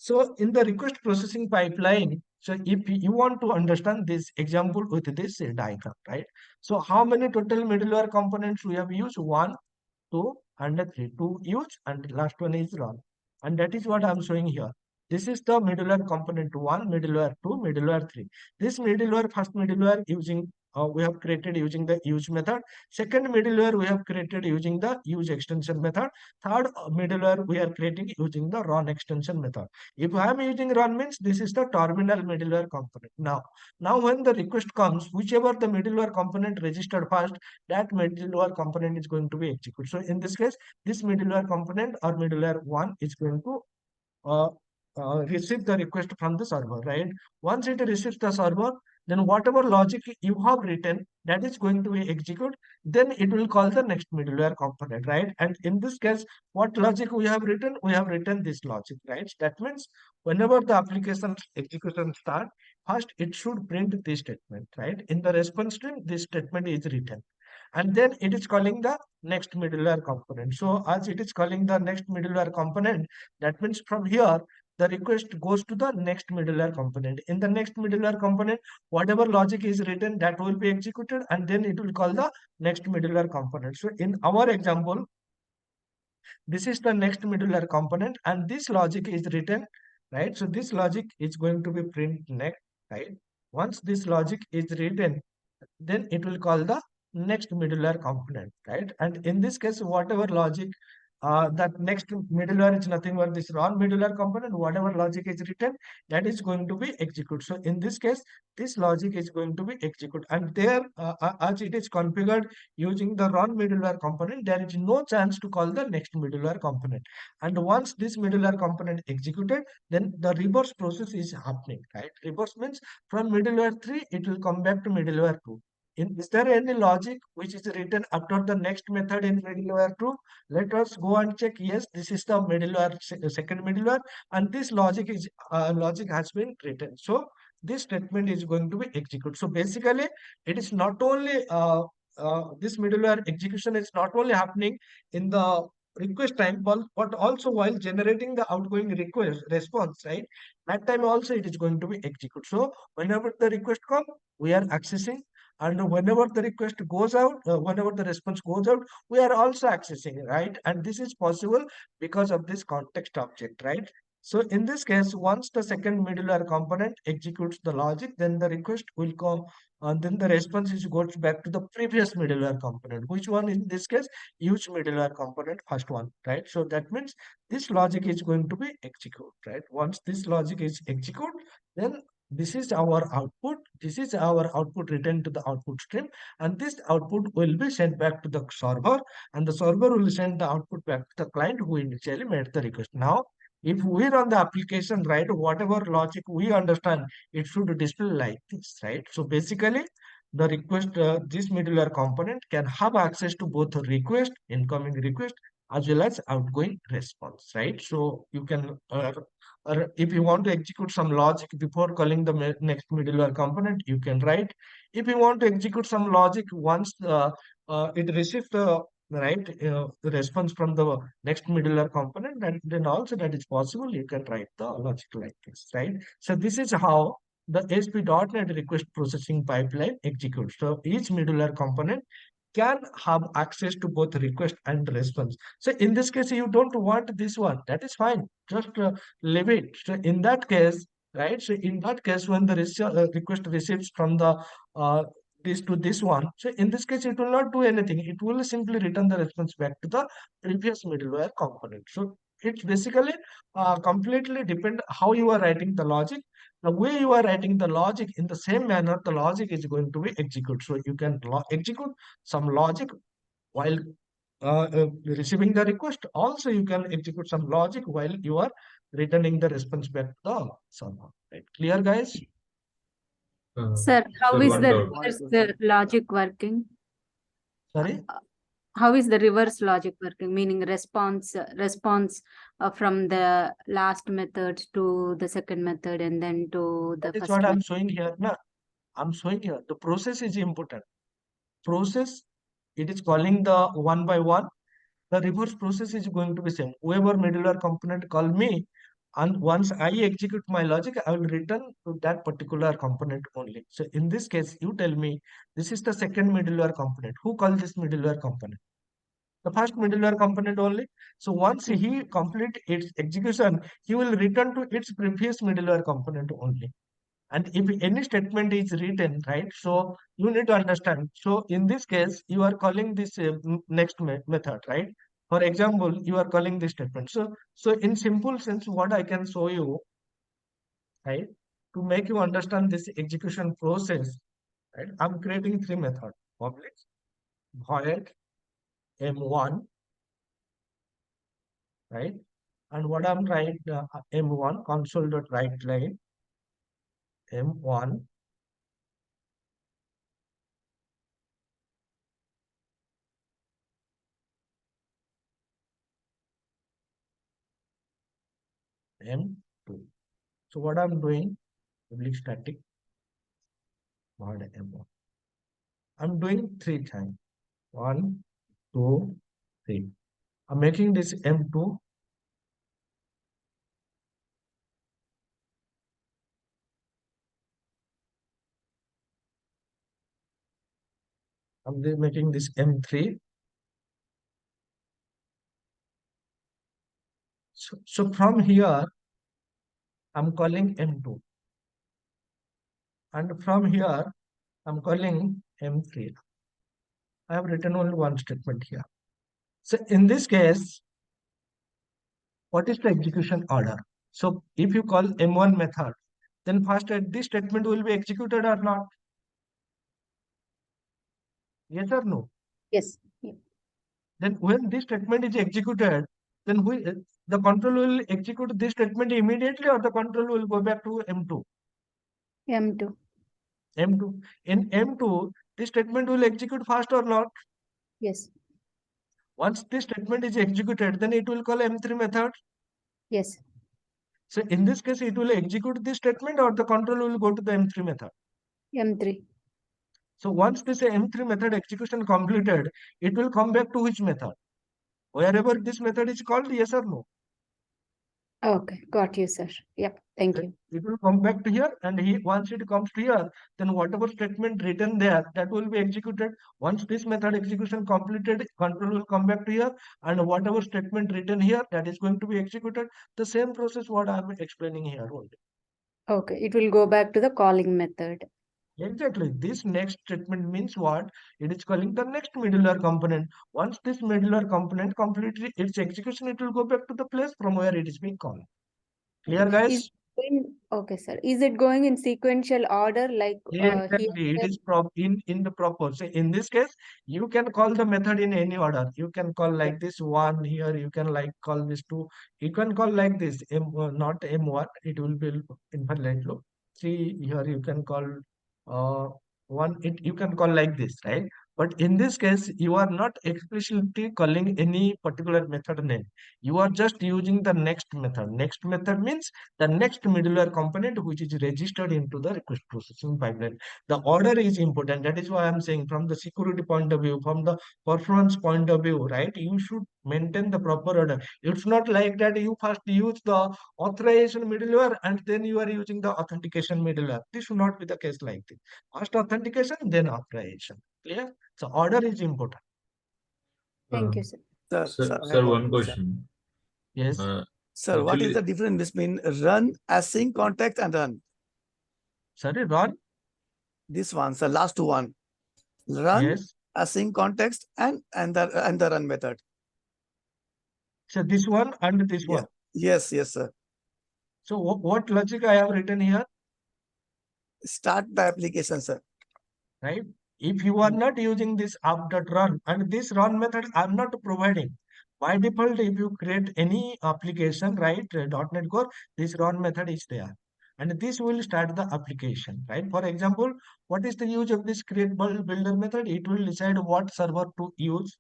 So in the request processing pipeline, so if you want to understand this example with this diagram, right? So how many total middleware components we have used? 1, 2, and 3. 2 use and last one is run. And that is what I'm showing here. This is the middleware component 1, middleware 2, middleware 3. This middleware, first middleware using we have created using the use method. Second middleware we have created using the use extension method. Third middleware we are creating using the run extension method. If I am using run means this is the terminal middleware component. Now when the request comes, whichever the middleware component registered first, that middleware component is going to be executed. So in this case, this middleware component or middleware 1 is going to receive the request from the server, right? Once it receives the server, then whatever logic you have written, that is going to be executed, then it will call the next middleware component, right? And in this case, what logic we have written? We have written this logic, right? That means whenever the application execution start, first it should print this statement, right? In the response stream, this statement is written. And then it is calling the next middleware component. So as it is calling the next middleware component, that means from here, the request goes to the next middleware component. In the next middleware component, whatever logic is written, that will be executed, and then it will call the next middleware component. So in our example, this is the next middleware component, and this logic is written, right? So this logic is going to be print next, right? Once this logic is written, then it will call the next middleware component, right? And in this case, whatever logic, that next middleware is nothing but this raw middleware component, whatever logic is written, that is going to be executed. So in this case, this logic is going to be executed. And there, as it is configured using the raw middleware component, there is no chance to call the next middleware component. And once this middleware component executed, then the reverse process is happening, right? Reverse means from middleware 3, it will come back to middleware 2. Is there any logic which is written after the next method in middleware 2? Let us go and check. Yes, this is the middleware, second middleware, and this logic is logic has been written. So this statement is going to be executed. So basically, it is not only this middleware execution is not only happening in the request time, but also while generating the outgoing request response, right? That time also it is going to be executed. So whenever the request comes, we are accessing, and whenever the request goes out, whenever the response goes out, we are also accessing, right? And this is possible because of this context object, right? So in this case, once the second middleware component executes the logic, then the request will come, and then the response is goes back to the previous middleware component. Which one in this case? Use middleware component, first one, right? So that means this logic is going to be executed, right? Once this logic is executed, then this is our output. This is our output written to the output stream, and this output will be sent back to the server, and the server will send the output back to the client who initially made the request. Now, if we run the application, right, whatever logic we understand, it should display like this, right? So basically, the request, this middleware component can have access to both request, incoming request, as well as outgoing response, right? So you can, or if you want to execute some logic before calling the next middleware component, you can write. If you want to execute some logic once it receives the the response from the next middleware component, and then also that is possible, you can write the logic like this, right? So this is how the ASP.NET request processing pipeline executes. So each middleware component can have access to both request and response. So in this case, you don't want this one, that is fine, just leave it. So in that case, right? So in that case, when the request receives from the this to this one, so in this case, it will not do anything. It will simply return the response back to the previous middleware component. So it's basically completely depend how you are writing the logic. The way you are writing the logic, in the same manner, the logic is going to be executed. So you can execute some logic while receiving the request. Also, you can execute some logic while you are returning the response back to the server. Right? Clear, guys? Sir, how Sir, is one the doubt. reverse logic working? Sorry? How is the reverse logic working? Meaning response from the last method to the second method and then to the That is first what I'm method. showing here. No, I'm showing here. The process is important. Process, it is calling the one by one. The reverse process is going to be same. Whoever middleware component call me, and once I execute my logic, I will return to that particular component only. So in this case, you tell me this is the second middleware component. Who called this middleware component? The first middleware component only. So once he complete its execution, he will return to its previous middleware component only. And if any statement is written, right, so you need to understand. So in this case, you are calling this next method, right? For example, you are calling this statement. So in simple sense, what I can show you, right, to make you understand this execution process, right? I'm creating three methods: public, void, M1, right? And what I'm writing, M1 console.write line, M1 M2. So what I'm doing, public static mod M1. I'm doing 3 times. 1, 2, 3. I'm making this M2. I'm making this M3. So from here, I'm calling M2. And from here, I'm calling M3. I have written only one statement here. So in this case, what is the execution order? So if you call M1 method, then first this statement will be executed or not? Yes or no? Yes. Yeah. Then when this statement is executed, then the control will execute this statement immediately, or the control will go back to M2? M2. M2. In M2, this statement will execute fast or not? Yes. Once this statement is executed, then it will call M3 method. Yes. So in this case, it will execute this statement, or the control will go to the M3 method. M3. So once this M3 method execution completed, it will come back to which method? Wherever this method is called, yes or no? Okay, got you, sir. Yep, thank So you. it will come back to here, and once it comes to here, then whatever statement written there, that will be executed. Once this method execution completed, control will come back to here, and whatever statement written here, that is going to be executed. The same process what I am explaining here only. Okay, it will go back to the calling method. Exactly. This next statement means what? It is calling the next middleware component. Once this middleware component completes its execution, it will go back to the place from where it is being called. Clear, guys? Okay, sir. Is it going in sequential order like Exactly. It is in the proper. So in this case, you can call the method in any order. You can call like this one here. You can like call this two. You can call like this not M1. It will be infinite loop. 3 here. You can call one. You can call like this, right? But in this case, you are not explicitly calling any particular method name. You are just using the next method. Next method means the next middleware component which is registered into the request processing pipeline. The order is important. That is why I'm saying from the security point of view, from the performance point of view, right? You should maintain the proper order. It's not like that you first use the authorization middleware and then you are using the authentication middleware. This should not be the case like this. First authentication, then authorization. Clear? So order is important. Thank you, sir. Sir, one question. Yes. Sir, what is the difference between run, async, context, and run? Sorry, run? This one, sir, last one. Run, yes. Async, context, and the run method. So this one and this one. Yes, yes, sir. So what logic I have written here? Start the application, sir. Right? If you are not using this app.run and this run method, I'm not providing. By default, if you create any application, right, .NET Core, this run method is there. And this will start the application, right? For example, what is the use of this create builder method? It will decide what server to use.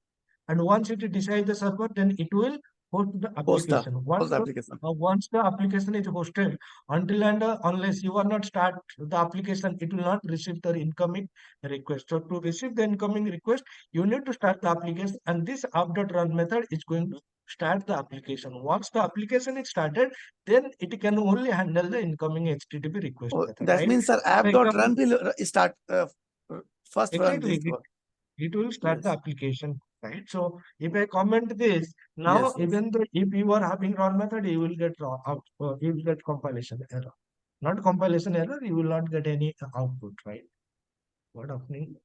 And once it decides the server, then it will host the application. Once the application is hosted, until and unless you are not start the application, it will not receive the incoming request. So to receive the incoming request, you need to start the application, and this app.run method is going to start the application. Once the application is started, then it can only handle the incoming HTTP request method. That right? means, sir, app.run will start first exactly. run. It will start the application, right? So if I comment this now, Yes, yes. even though if you are having run method, you will get you will get compilation error. Not compilation error, you will not get any output, right? What happening?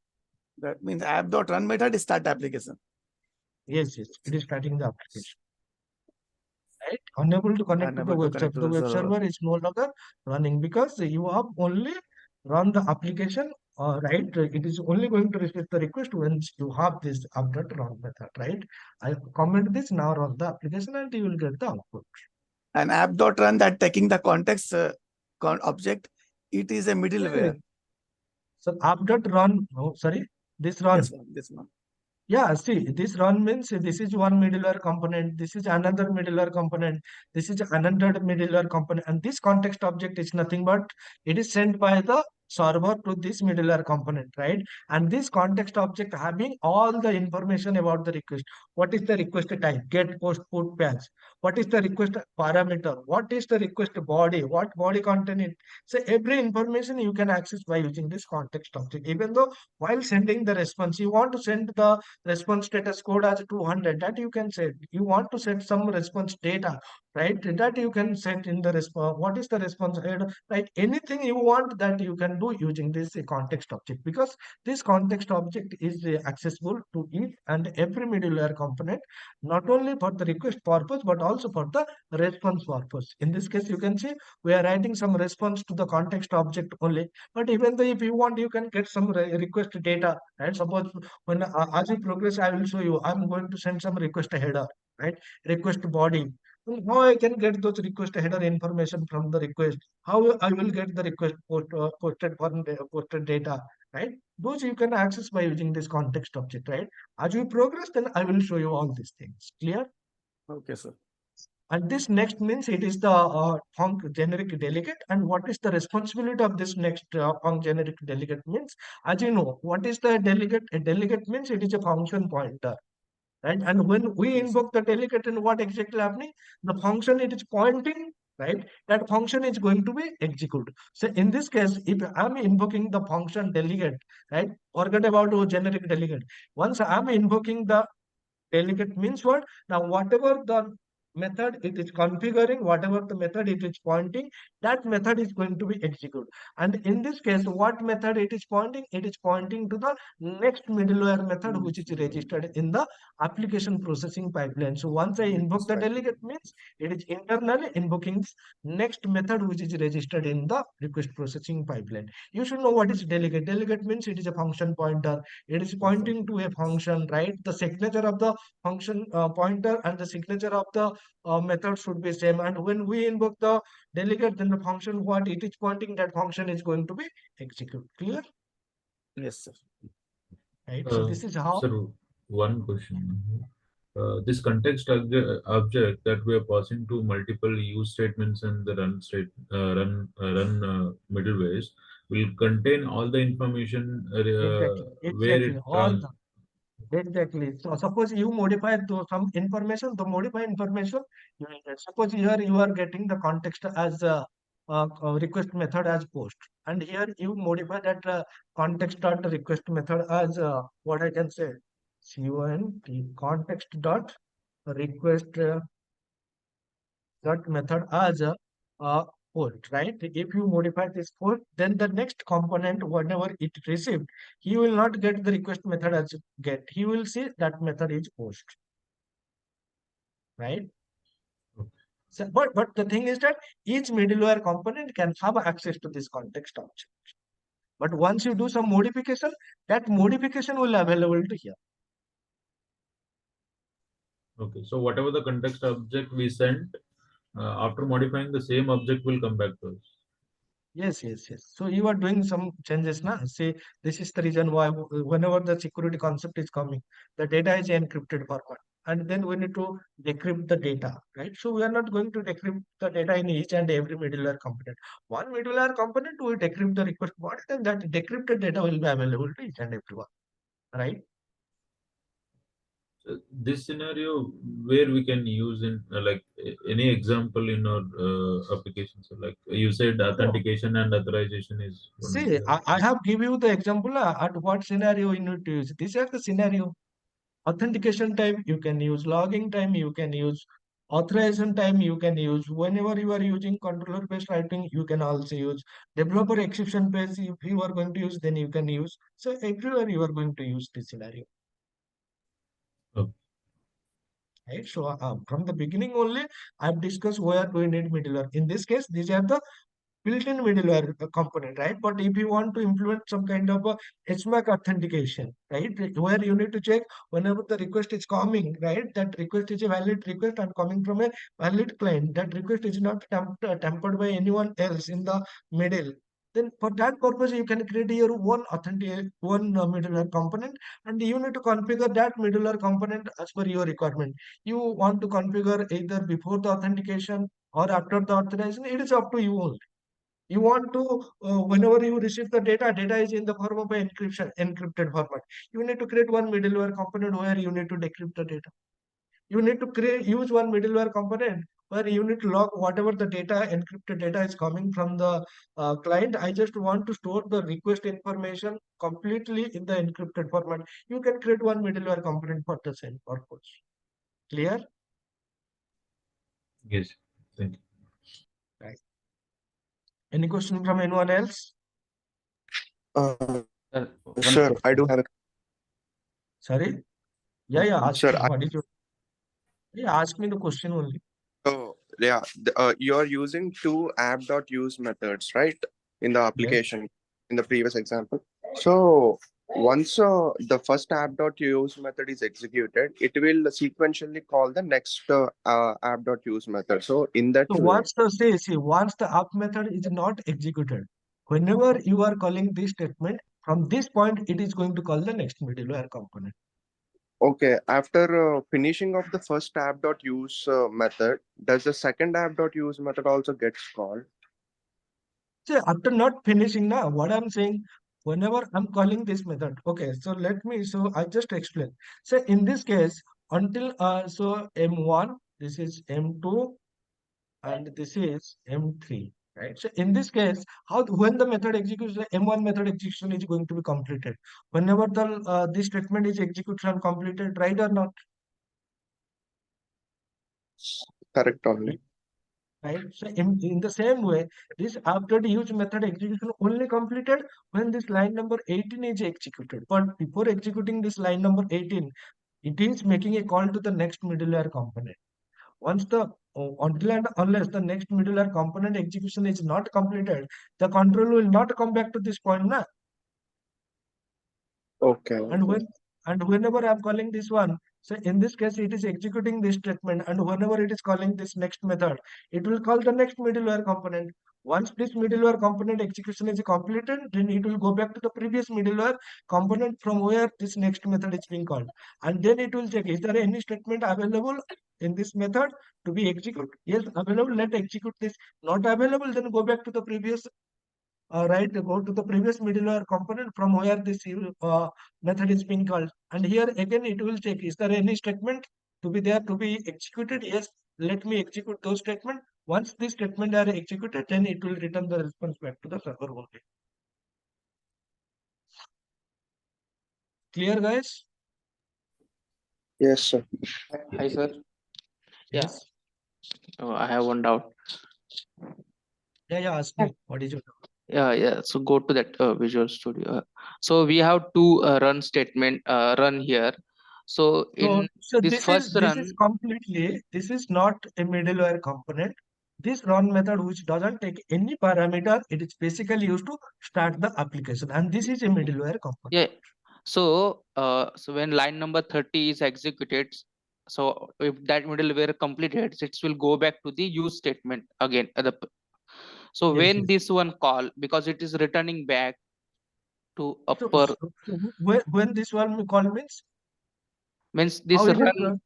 That means app.run method is start application. Yes, yes, it is starting the application. Right? Unable to connect to the web server. The web server is no longer running because you have only run the application. Right, it is only going to receive the request when you have this app.run method, right? I comment this now, run the application and you will get the output. And app.run that taking the context object, it is a middleware. So app.run, oh, sorry, this run. This one. Yeah, see, this run means this is one middleware component, this is another middleware component, this is another middleware component, and this context object is nothing but it is sent by the server to this middleware component, right? And this context object having all the information about the request. What is the request type? Get, post, put, patch. What is the request parameter? What is the request body? What body content it? So every information you can access by using this context object. Even though while sending the response, you want to send the response status code as 200, that you can set. You want to set some response data, right? That you can set in the response. What is the response head, right? Anything you want that you can do using this context object, because this context object is accessible to each and every middleware component, not only for the request purpose but also for the response purpose. In this case, you can see we are writing some response to the context object only, but even though if you want, you can get some request data, right? Suppose when as we progress, I will show you. I'm going to send some request header, right? Request body. How I can get those request header information from the request? How I will get the request posted data, right? Those you can access by using this context object, right? As we progress, then I will show you all these things. Clear? Okay, sir. And this next means it is the func generic delegate. And what is the responsibility of this next func generic delegate means? As you know, what is the delegate? A delegate means it is a function pointer, right? And when we invoke the delegate, and what exactly happening? The function it is pointing, right? That function is going to be executed. So in this case, if I'm invoking the function delegate, right? Forget about generic delegate. Once I'm invoking the delegate means what? Now, whatever the method it is configuring, whatever the method it is pointing, that method is going to be executed. And in this case, what method it is pointing? It is pointing to the next middleware method, which is registered in the application processing pipeline. So once I invoke the delegate means it is internally invoking this next method, which is registered in the request processing pipeline. You should know what is delegate. Delegate means it is a function pointer. It is pointing to a function, right? The signature of the function pointer and the signature of the method should be same. And when we invoke the delegate, then the function what it is pointing, that function is going to be executed. Clear? Yes, sir. Right. So this is how. Sir, one question. This context object that we are passing to multiple use statements and the run middlewares will contain all the information where Exactly. it All the exactly. So suppose you modify some information, the modified information you will get. Suppose here you are getting the context as a request method as post, and here you modify that context dot request method as what I can say, context dot request that method as a post, right? If you modify this post, then the next component, whenever it received, he will not get the request method as get. He will see that method is post, right? So, but the thing is that each middleware component can have access to this context object. But once you do some modification, that modification will available to here. Okay, so whatever the context object we sent, after modifying the same object will come back to us. Yes. So you are doing some changes now. Say this is the reason why whenever the security concept is coming, the data is encrypted forward. And then we need to decrypt the data, right? So we are not going to decrypt the data in each and every middleware component. One middleware component will decrypt the request body, and that decrypted data will be available to each and everyone, right? So this scenario where we can use in any example in our applications. So like you said, authentication and authorization is one. See, I have give you the example at what scenario you need to use. These are the scenario. Authentication type, you can use logging time, you can use authorization time, you can use whenever you are using controller based writing, you can also use developer exception page. If you are going to use, then you can use. So everywhere you are going to use this scenario. Okay. Right. So from the beginning only, I've discussed where do we need middleware. In this case, these are the built-in middleware component, right? But if you want to implement some kind of a HMAC authentication, right, where you need to check whenever the request is coming, right, that request is a valid request and coming from a valid client, that request is not tampered by anyone else in the middle, then for that purpose, you can create your own middleware component, and you need to configure that middleware component as per your requirement. You want to configure either before the authentication or after the authorization. It is up to you only. You want to, whenever you receive the data is in the form of an encrypted format. You need to create one middleware component where you need to decrypt the data. You need to use one middleware component where you need to log whatever the data, encrypted data is coming from the client. I just want to store the request information completely in the encrypted format. You can create one middleware component for the same purpose. Clear? Yes. Thank you. Right. Any question from anyone else? Sir, I do have a Sorry? Yeah, ask sir. me. What is your... Yeah, ask me the question only. So yeah, you're using two app.use methods, right? In the application, in the previous example. So once the first app.use method is executed, it will sequentially call the next app.use method. So in that So way, once the up method is not executed, whenever you are calling this statement, from this point, it is going to call the next middleware component. okay, after finishing of the first app.use method, does the second app.use method also gets called? So after not finishing now, what I'm saying, whenever I'm calling this method, okay, so I just explain. So in this case, until so M1, this is M2, and this is M3, right? So in this case, when the method executes, the M1 method execution is going to be completed. Whenever the this statement is executed and completed, right or not? Correct only. Right. So in the same way, this after the use method execution only completed when this line number 18 is executed. But before executing this line number 18, it is making a call to the next middleware component. Once until and unless the next middleware component execution is not completed, the control will not come back to this point now. Okay. And whenever I'm calling this one, so in this case, it is executing this statement, and whenever it is calling this next method, it will call the next middleware component. Once this middleware component execution is completed, then it will go back to the previous middleware component from where this next method is being called. And then it will check, is there any statement available in this method to be executed? Yes, available, let execute this. Not available, then go back to the previous go to the previous middleware component from where this method is being called. And here again, it will check, is there any statement to be there to be executed? Yes, let me execute those statements. Once these statements are executed, then it will return the response back to the server only. Clear, guys? Yes, sir. Hi, sir. Yes. I have one doubt. Yeah, ask me. What is your doubt? Yeah. So go to that Visual Studio. So we have two run statement run here. So in So this this first is run, completely, this is not a middleware component. This run method, which doesn't take any parameter, it is basically used to start the application, and this is a middleware component. yeah. So when line number 30 is executed, so if that middleware completed, it will go back to the use statement again. So when this one call, because it is returning back to upper, So when this one call means this how is run,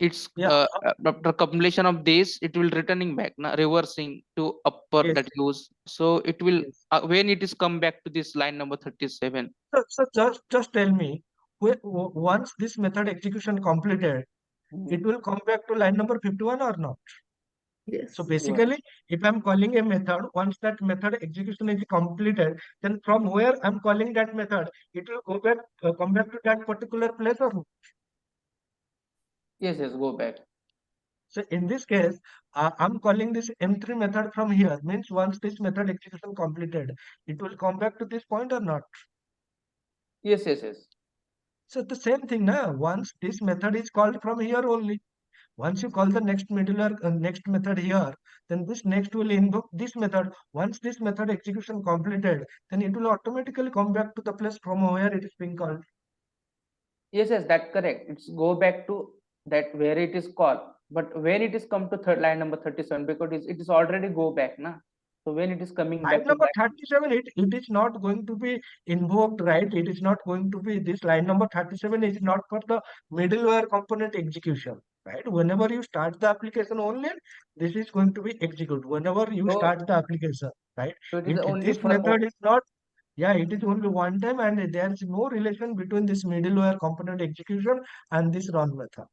it's yeah, after completion of this, it will returning back, reversing to upper yes, that use. So it will when it is come back to this line number 37. so just tell me, once this method execution completed, it will come back to line number 51 or not? Yes. So basically, if I'm calling a method, once that method execution is completed, then from where I'm calling that method, it will go back, come back to that particular place or not? Yes, go back. So in this case, I'm calling this M3 method from here. Means once this method execution completed, it will come back to this point or not? Yes. So the same thing now. Once this method is called from here only. Once you call the next next method here, then this next will invoke this method. Once this method execution completed, then it will automatically come back to the place from where it is being called. Yes, that's correct. It's go back to that where it is called. But when it is come to line number 37, because it is already go back, na. So when it is coming Line back to number back, 37, it is not going to be invoked, right? It is not going to be, this line number 37 is not for the middleware component execution, right? Whenever you start the application only, this is going to be executed. Whenever you So- start the application, right? so it is only This for method is not, yeah, it is only one time, and there is no relation between this middleware component execution and this run method.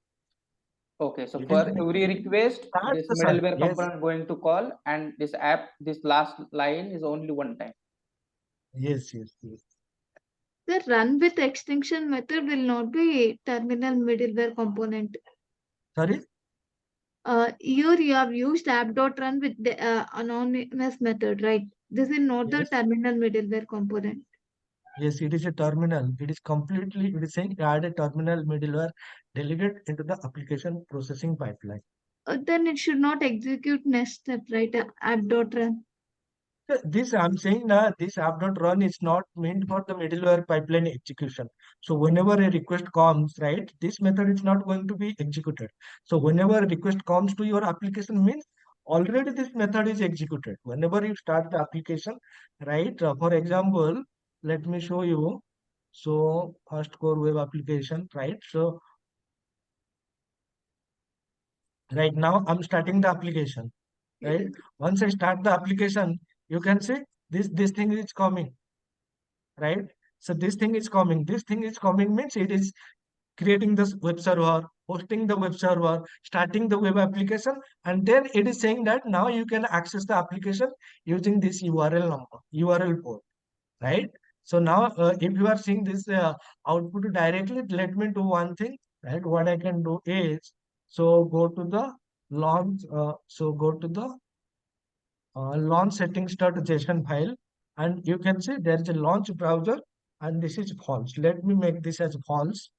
okay. So It for is every request, start this the site. middleware Yes, component going to call, and this app, this last line is only one time. yes. The run with extension method will not be terminal middleware component. Sorry? Here you have used app.run with the anonymous method, right? This is not the Yes. terminal middleware component. Yes, it is a terminal. It is completely, it is saying add a terminal middleware delegate into the application processing pipeline. Then it should not execute next step, right? App.run. This I'm saying now, this app.run is not meant for the middleware pipeline execution. So whenever a request comes, right, this method is not going to be executed. So whenever a request comes to your application means already this method is executed. Whenever you start the application, right? For example, let me show you. So first core web application, right? So right now I'm starting the application, right? Once I start the application, you can see this thing is coming, right? So this thing is coming. This thing is coming means it is creating this web server, hosting the web server, starting the web application, and then it is saying that now you can access the application using this URL number, URL port, right? So now if you are seeing this output directly, let me do one thing, right? What I can do is, so go to the launch, go to the launch settings.json file, and you can see there is a launch browser, and this is false. Let me make this as false.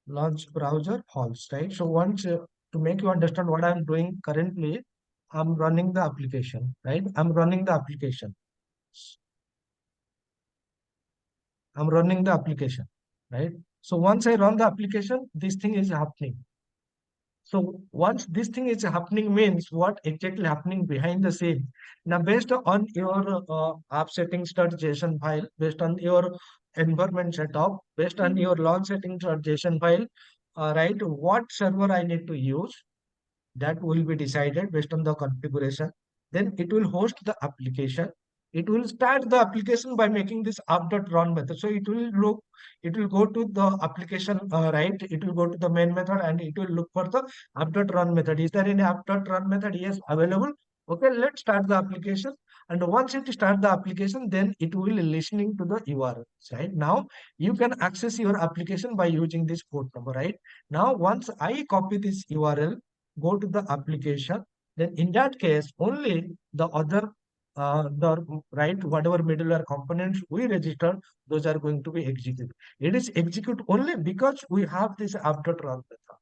Launch browser false, right? So once to make you understand what I'm doing currently, I'm running the application, right? I'm running the application. I'm running the application, right? So once I run the application, this thing is happening. So once this thing is happening means what exactly happening behind the scene. Now based on your app settings.json file, based on your environment setup, based on your launch settings.json file, right, what server I need to use, that will be decided based on the configuration. Then it will host the application. It will start the application by making this app.run method. So it will go to the application, right? It will go to the main method and it will look for the app.run method. Is there any app.run method? Yes, available. Okay, let's start the application. And once it start the application, then it will listening to the URL, right? Now you can access your application by using this port number, right? Now, once I copy this URL, go to the application, then in that case, only the other, right, whatever middleware components we registered, those are going to be executed. It is execute only because we have this app.run method.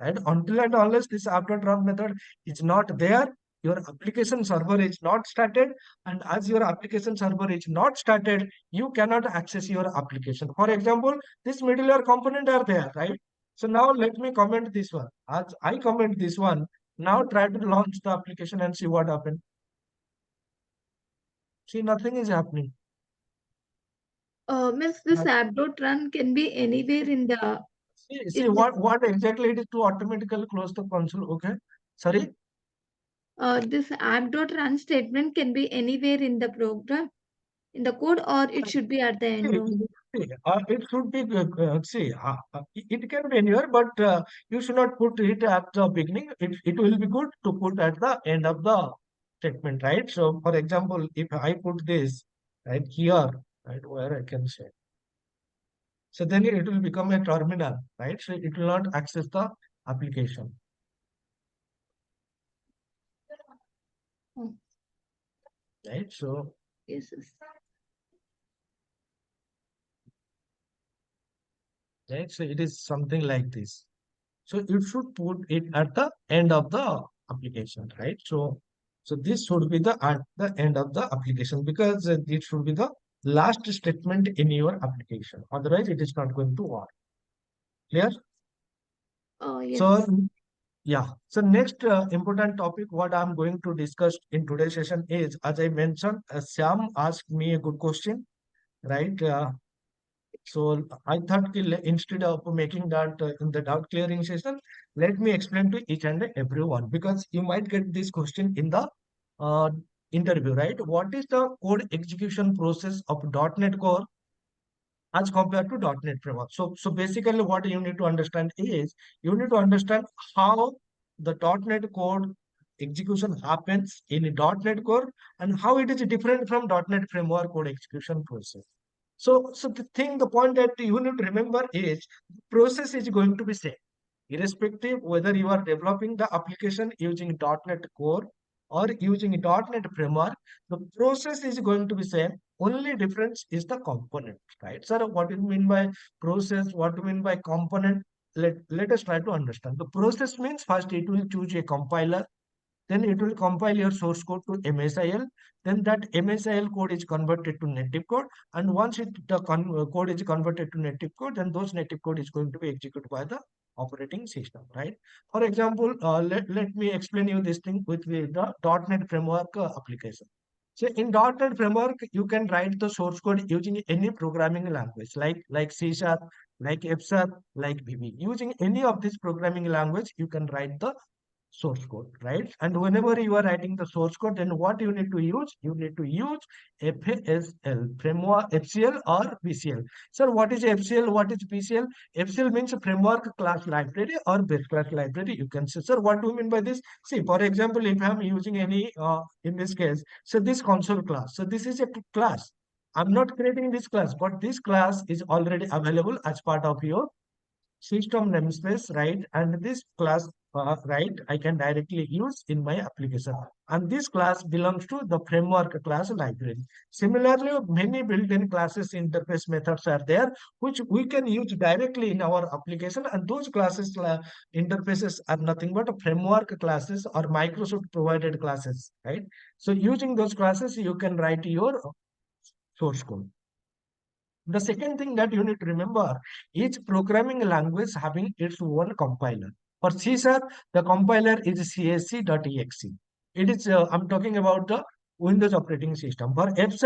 And until and unless this app.run method is not there, your application server is not started. And as your application server is not started, you cannot access your application. For example, this middleware component are there, right? So now let me comment this one. As I comment this one, now try to launch the application and see what happened. See, nothing is happening. Miss, this app.run can be anywhere in the. See what exactly it is to automatically close the console. Okay. Sorry. This app.run statement can be anywhere in the program, in the code, or it should be at the end only. It should be, it can be anywhere, but you should not put it at the beginning. It will be good to put at the end of the statement, right? So, for example, if I put this right here, right, where I can say, so then it will become a terminal, right? So it will not access the application. Right? So, yes. Right? So it is something like this. So you should put it at the end of the application, right? So this should be the at the end of the application, because it should be the last statement in your application. Otherwise, it is not going to work. Clear? Oh, yes. So Yeah. So next important topic, what I'm going to discuss in today's session is, as I mentioned, Sam asked me a good question, right? So I thought instead of making that in the doubt clearing session, let me explain to each and everyone, because you might get this question in the uh, interview, right? What is the code execution process of .NET Core as compared to .NET Framework? So basically what you need to understand is, you need to understand how the .NET code execution happens in a .NET Core and how it is different from .NET Framework code execution process. So the point that you need to remember is, process is going to be same, irrespective whether you are developing the application using .NET Core or using .NET Framework. The process is going to be same. Only difference is the component, right? So what do you mean by process? What do you mean by component? Let us try to understand. The process means first it will choose a compiler, then it will compile your source code to MSIL. Then that MSIL code is converted to native code. And once the code is converted to native code, then those native code is going to be executed by the operating system, right? For example, let me explain you this thing with the .NET Framework application. So in .NET Framework, you can write the source code using any programming language, like C#, like F#, like VB. Using any of this programming language, you can write the source code, right? And whenever you are writing the source code, then what you need to use? You need to use FASL, framework, FCL or BCL. Sir, what is FCL? What is BCL? FCL means framework class library or base class library. You can say, sir, what do you mean by this? See, for example, if I'm using any, in this case, so this console class. So this is a class. I'm not creating this class, but this class is already available as part of your system namespace, right? And this class, right, I can directly use in my application. And this class belongs to the framework class library. Similarly, many built-in classes interface methods are there, which we can use directly in our application. And those classes interfaces are nothing but framework classes or Microsoft provided classes, right? So using those classes, you can write your source code. The second thing that you need to remember, each programming language having its own compiler. For C#, the compiler is csc.exe. It is, I'm talking about the Windows operating system. For F#,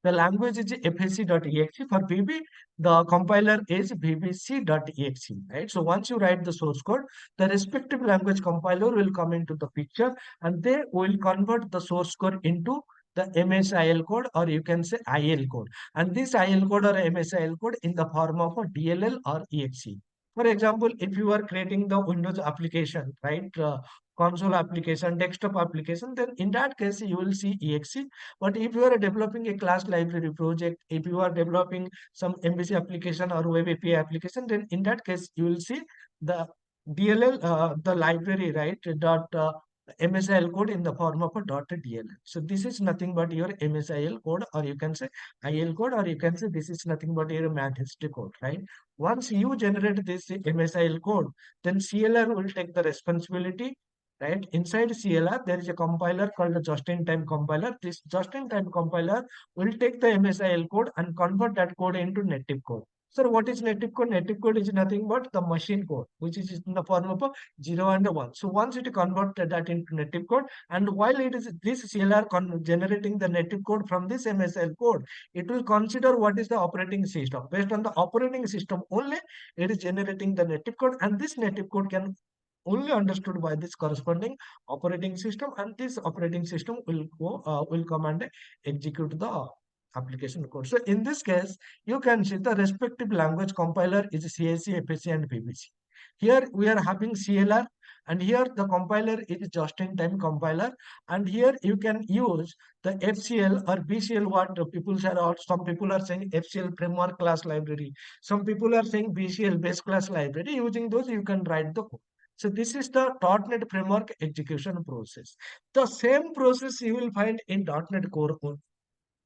the language is fsc.exe. For VB, the compiler is vbc.exe. Right? So once you write the source code, the respective language compiler will come into the picture, and they will convert the source code into the MSIL code, or you can say IL code. And this IL code or MSIL code in the form of a DLL or EXE. For example, if you are creating the Windows application, right, console application, desktop application, then in that case you will see EXE. But if you are developing a class library project, if you are developing some MVC application or web API application, then in that case you will see the DLL, the library, right, MSIL code in the form of a .dll. So this is nothing but your MSIL code, or you can say IL code, or you can say this is nothing but your math history code, right? Once you generate this MSIL code, then CLR will take the responsibility, right? Inside CLR, there is a compiler called the just-in-time compiler. This just-in-time compiler will take the MSIL code and convert that code into native code. Sir, what is native code? Native code is nothing but the machine code, which is in the form of a 0 and a 1. So once it converted that into native code, and while it is this CLR generating the native code from this MSL code, it will consider what is the operating system. Based on the operating system only, it is generating the native code, and this native code can only understood by this corresponding operating system, and this operating system will come and execute the application code. So in this case, you can see the respective language compiler is CSC, FSC, and BBC. Here we are having CLR, and here the compiler is just-in-time compiler, and here you can use the FCL or BCL. What people say, or some people are saying FCL framework class library. Some people are saying BCL base class library. Using those, you can write the code. So this is the .NET Framework execution process. The same process you will find in .NET Core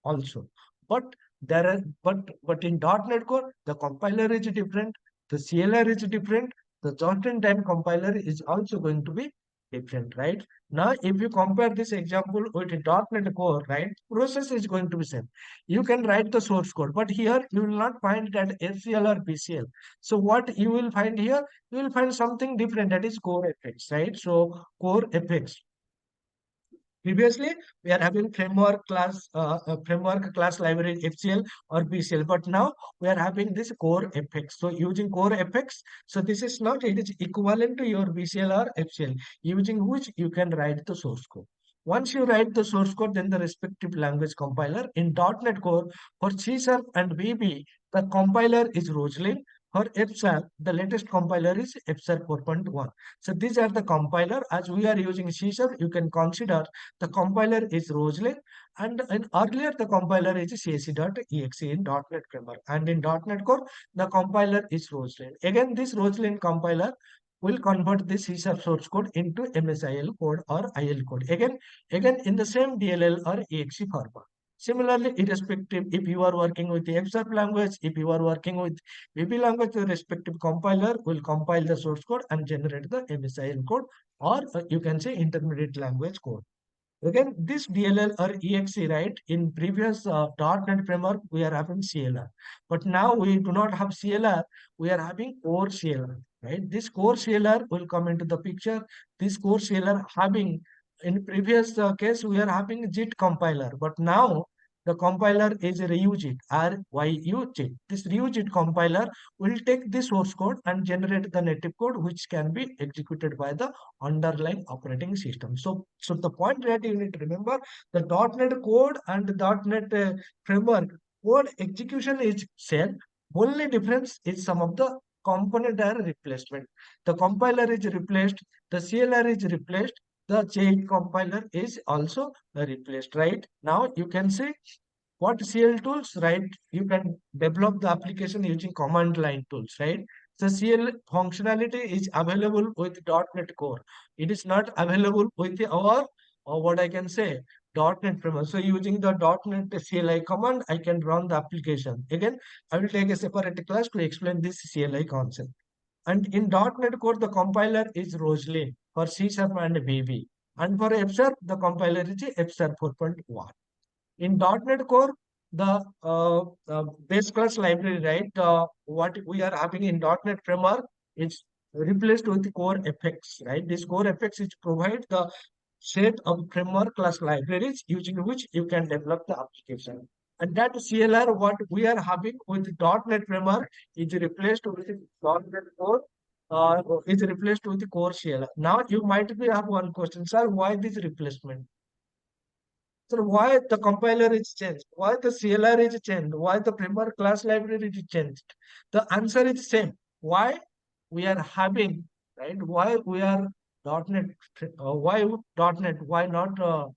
also. But there are but in .NET Core, the compiler is different, the CLR is different, the just-in-time compiler is also going to be different, right? Now, if you compare this example with .NET Core, right, process is going to be same. You can write the source code, but here you will not find that FCL or PCL. So what you will find here, you will find something different, that is core effects, right? So core effects. Previously, we are having framework class library FCL or PCL, but now we are having this core effects. So using core effects, so this is not, it is equivalent to your BCL or FCL, using which you can write the source code. Once you write the source code, then the respective language compiler in .NET Core for C# and VB, the compiler is Roslyn. For FSAR, the latest compiler is FSAR 4.1. So these are the compiler. As we are using C#, you can consider the compiler is Roslyn, and earlier the compiler is CSC.exe in .NET Framework, and in .NET Core the compiler is Roslyn. Again, this Roslyn compiler will convert this C# source code into MSIL code or IL code. Again in the same DLL or exe format. Similarly, irrespective if you are working with the FSAR language, if you are working with VB language, the respective compiler will compile the source code and generate the MSIL code, or you can say intermediate language code. Again, this DLL or EXE, right? In previous .NET framework, we are having CLR, but now we do not have CLR. We are having core CLR, right? This core CLR will come into the picture. This core CLR having, in previous case, we are having JIT compiler, but now the compiler is RUJIT, RYUJIT. This RUJIT compiler will take the source code and generate the native code, which can be executed by the underlying operating system. So the point that you need to remember, the .NET code and the .NET framework code execution is same. Only difference is some of the component are replacement. The compiler is replaced, the CLR is replaced, the JIT compiler is also replaced, right? Now you can see what CL tools, right? You can develop the application using command line tools, right? So CL functionality is available with .NET Core. It is not available with our, or what I can say, .NET framework. So using the .NET CLI command, I can run the application. Again, I will take a separate class to explain this CLI concept. And in .NET Core, the compiler is Roslyn for C# and VB. And for FSAR, the compiler is FSAR 4.1. In .NET Core, the base class library, right? What we are having in .NET Framework is replaced with the core effects, right? This core effects is provide the set of framework class libraries using which you can develop the application. And that CLR, what we are having with .NET Framework is replaced with .NET Core. Is replaced with the core CLR. Now you might be have one question, sir, why this replacement? So why the compiler is changed? Why the CLR is changed? Why the framework class library is changed? The answer is same. Why we are having, right? Why we are .NET? Why .NET? Why not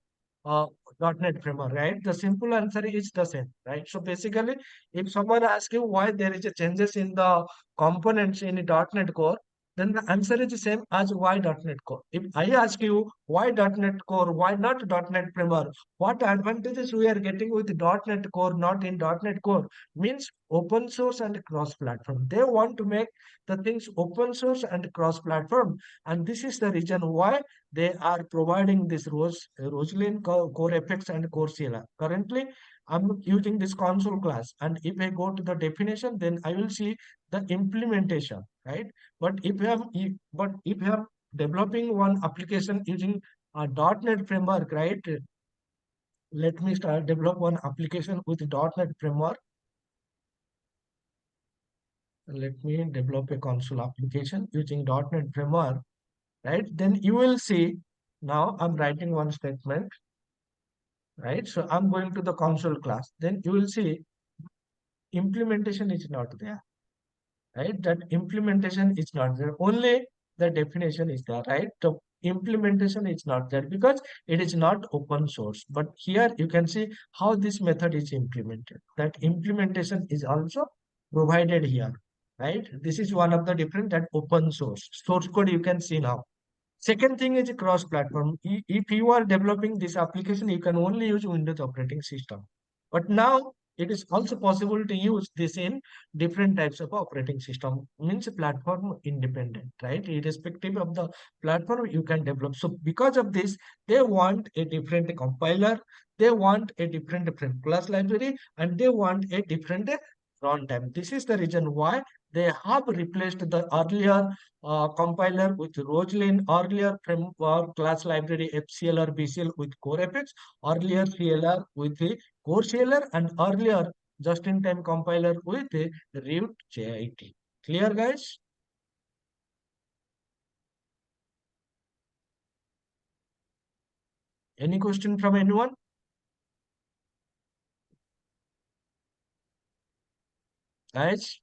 .NET framework? Right? The simple answer is the same, right? So basically, if someone asks you why there is a changes in the components in .NET Core, then the answer is the same as why .NET Core. If I ask you why .NET Core, why not .NET Framework, what advantages we are getting with .NET Core, not in .NET Core, means open source and cross-platform. They want to make the things open source and cross-platform, and this is the reason why they are providing this Roslyn core effects and core CLR. Currently, I'm using this console class, and if I go to the definition, then I will see the implementation, right? But if you have developing one application using a .NET framework, right? Let me start develop one application with .NET framework. Let me develop a console application using .NET framework, right? Then you will see, now I'm writing one statement, right? So I'm going to the console class. Then you will see implementation is not there, right? That implementation is not there. Only the definition is there, right? The implementation is not there because it is not open source. But here you can see how this method is implemented. That implementation is also provided here, right? This is one of the different that open source code you can see now. Second thing is cross-platform. If you are developing this application, you can only use Windows operating system. But now It is also possible to use this in different types of operating system, means platform independent, right? Irrespective of the platform, you can develop. So because of this, they want a different compiler, they want a different class library, and they want a different runtime. This is the reason why they have replaced the earlier compiler with Roslyn, earlier class library FCL or BCL with CoreFX, earlier CLR with the Core CLR, and earlier just-in-time compiler with the Root JIT. Clear, guys? Any question from anyone? Guys?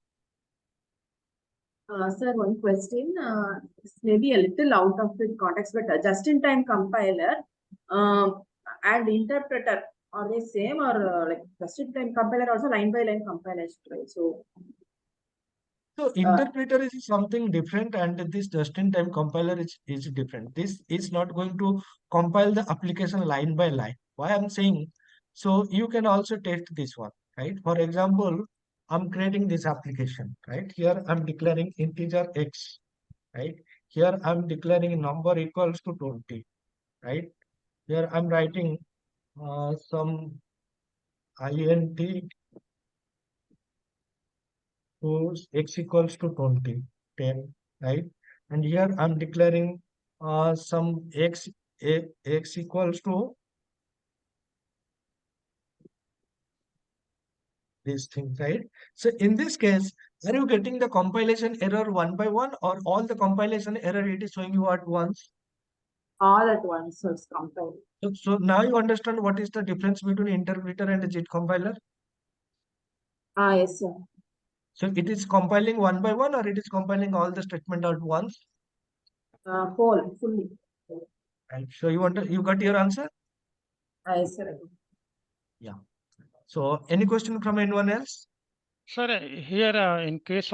Sir, one question. This may be a little out of the context, but just-in-time compiler and interpreter, are they same, or like just-in-time compiler also line by line compilation, right? So Interpreter is something different, and this just-in-time compiler is different. This is not going to compile the application line by line. Why I'm saying, so you can also test this one, right? For example, I'm creating this application, right? Here I'm declaring integer x, right? Here I'm declaring number equals to 20, right? Here I'm writing some int to x equals to 20, 10, right? And here I'm declaring some x equals to this thing, right? So in this case, are you getting the compilation error one by one, or all the compilation error it is showing you at once? all at once, so it's compiled. So now you understand what is the difference between interpreter and the JIT compiler? Yes, sir. So it is compiling one by one, or it is compiling all the statement at once? Fully. Right. So you got your answer? Yes, sir. Yeah. So any question from anyone else? Sir, here in case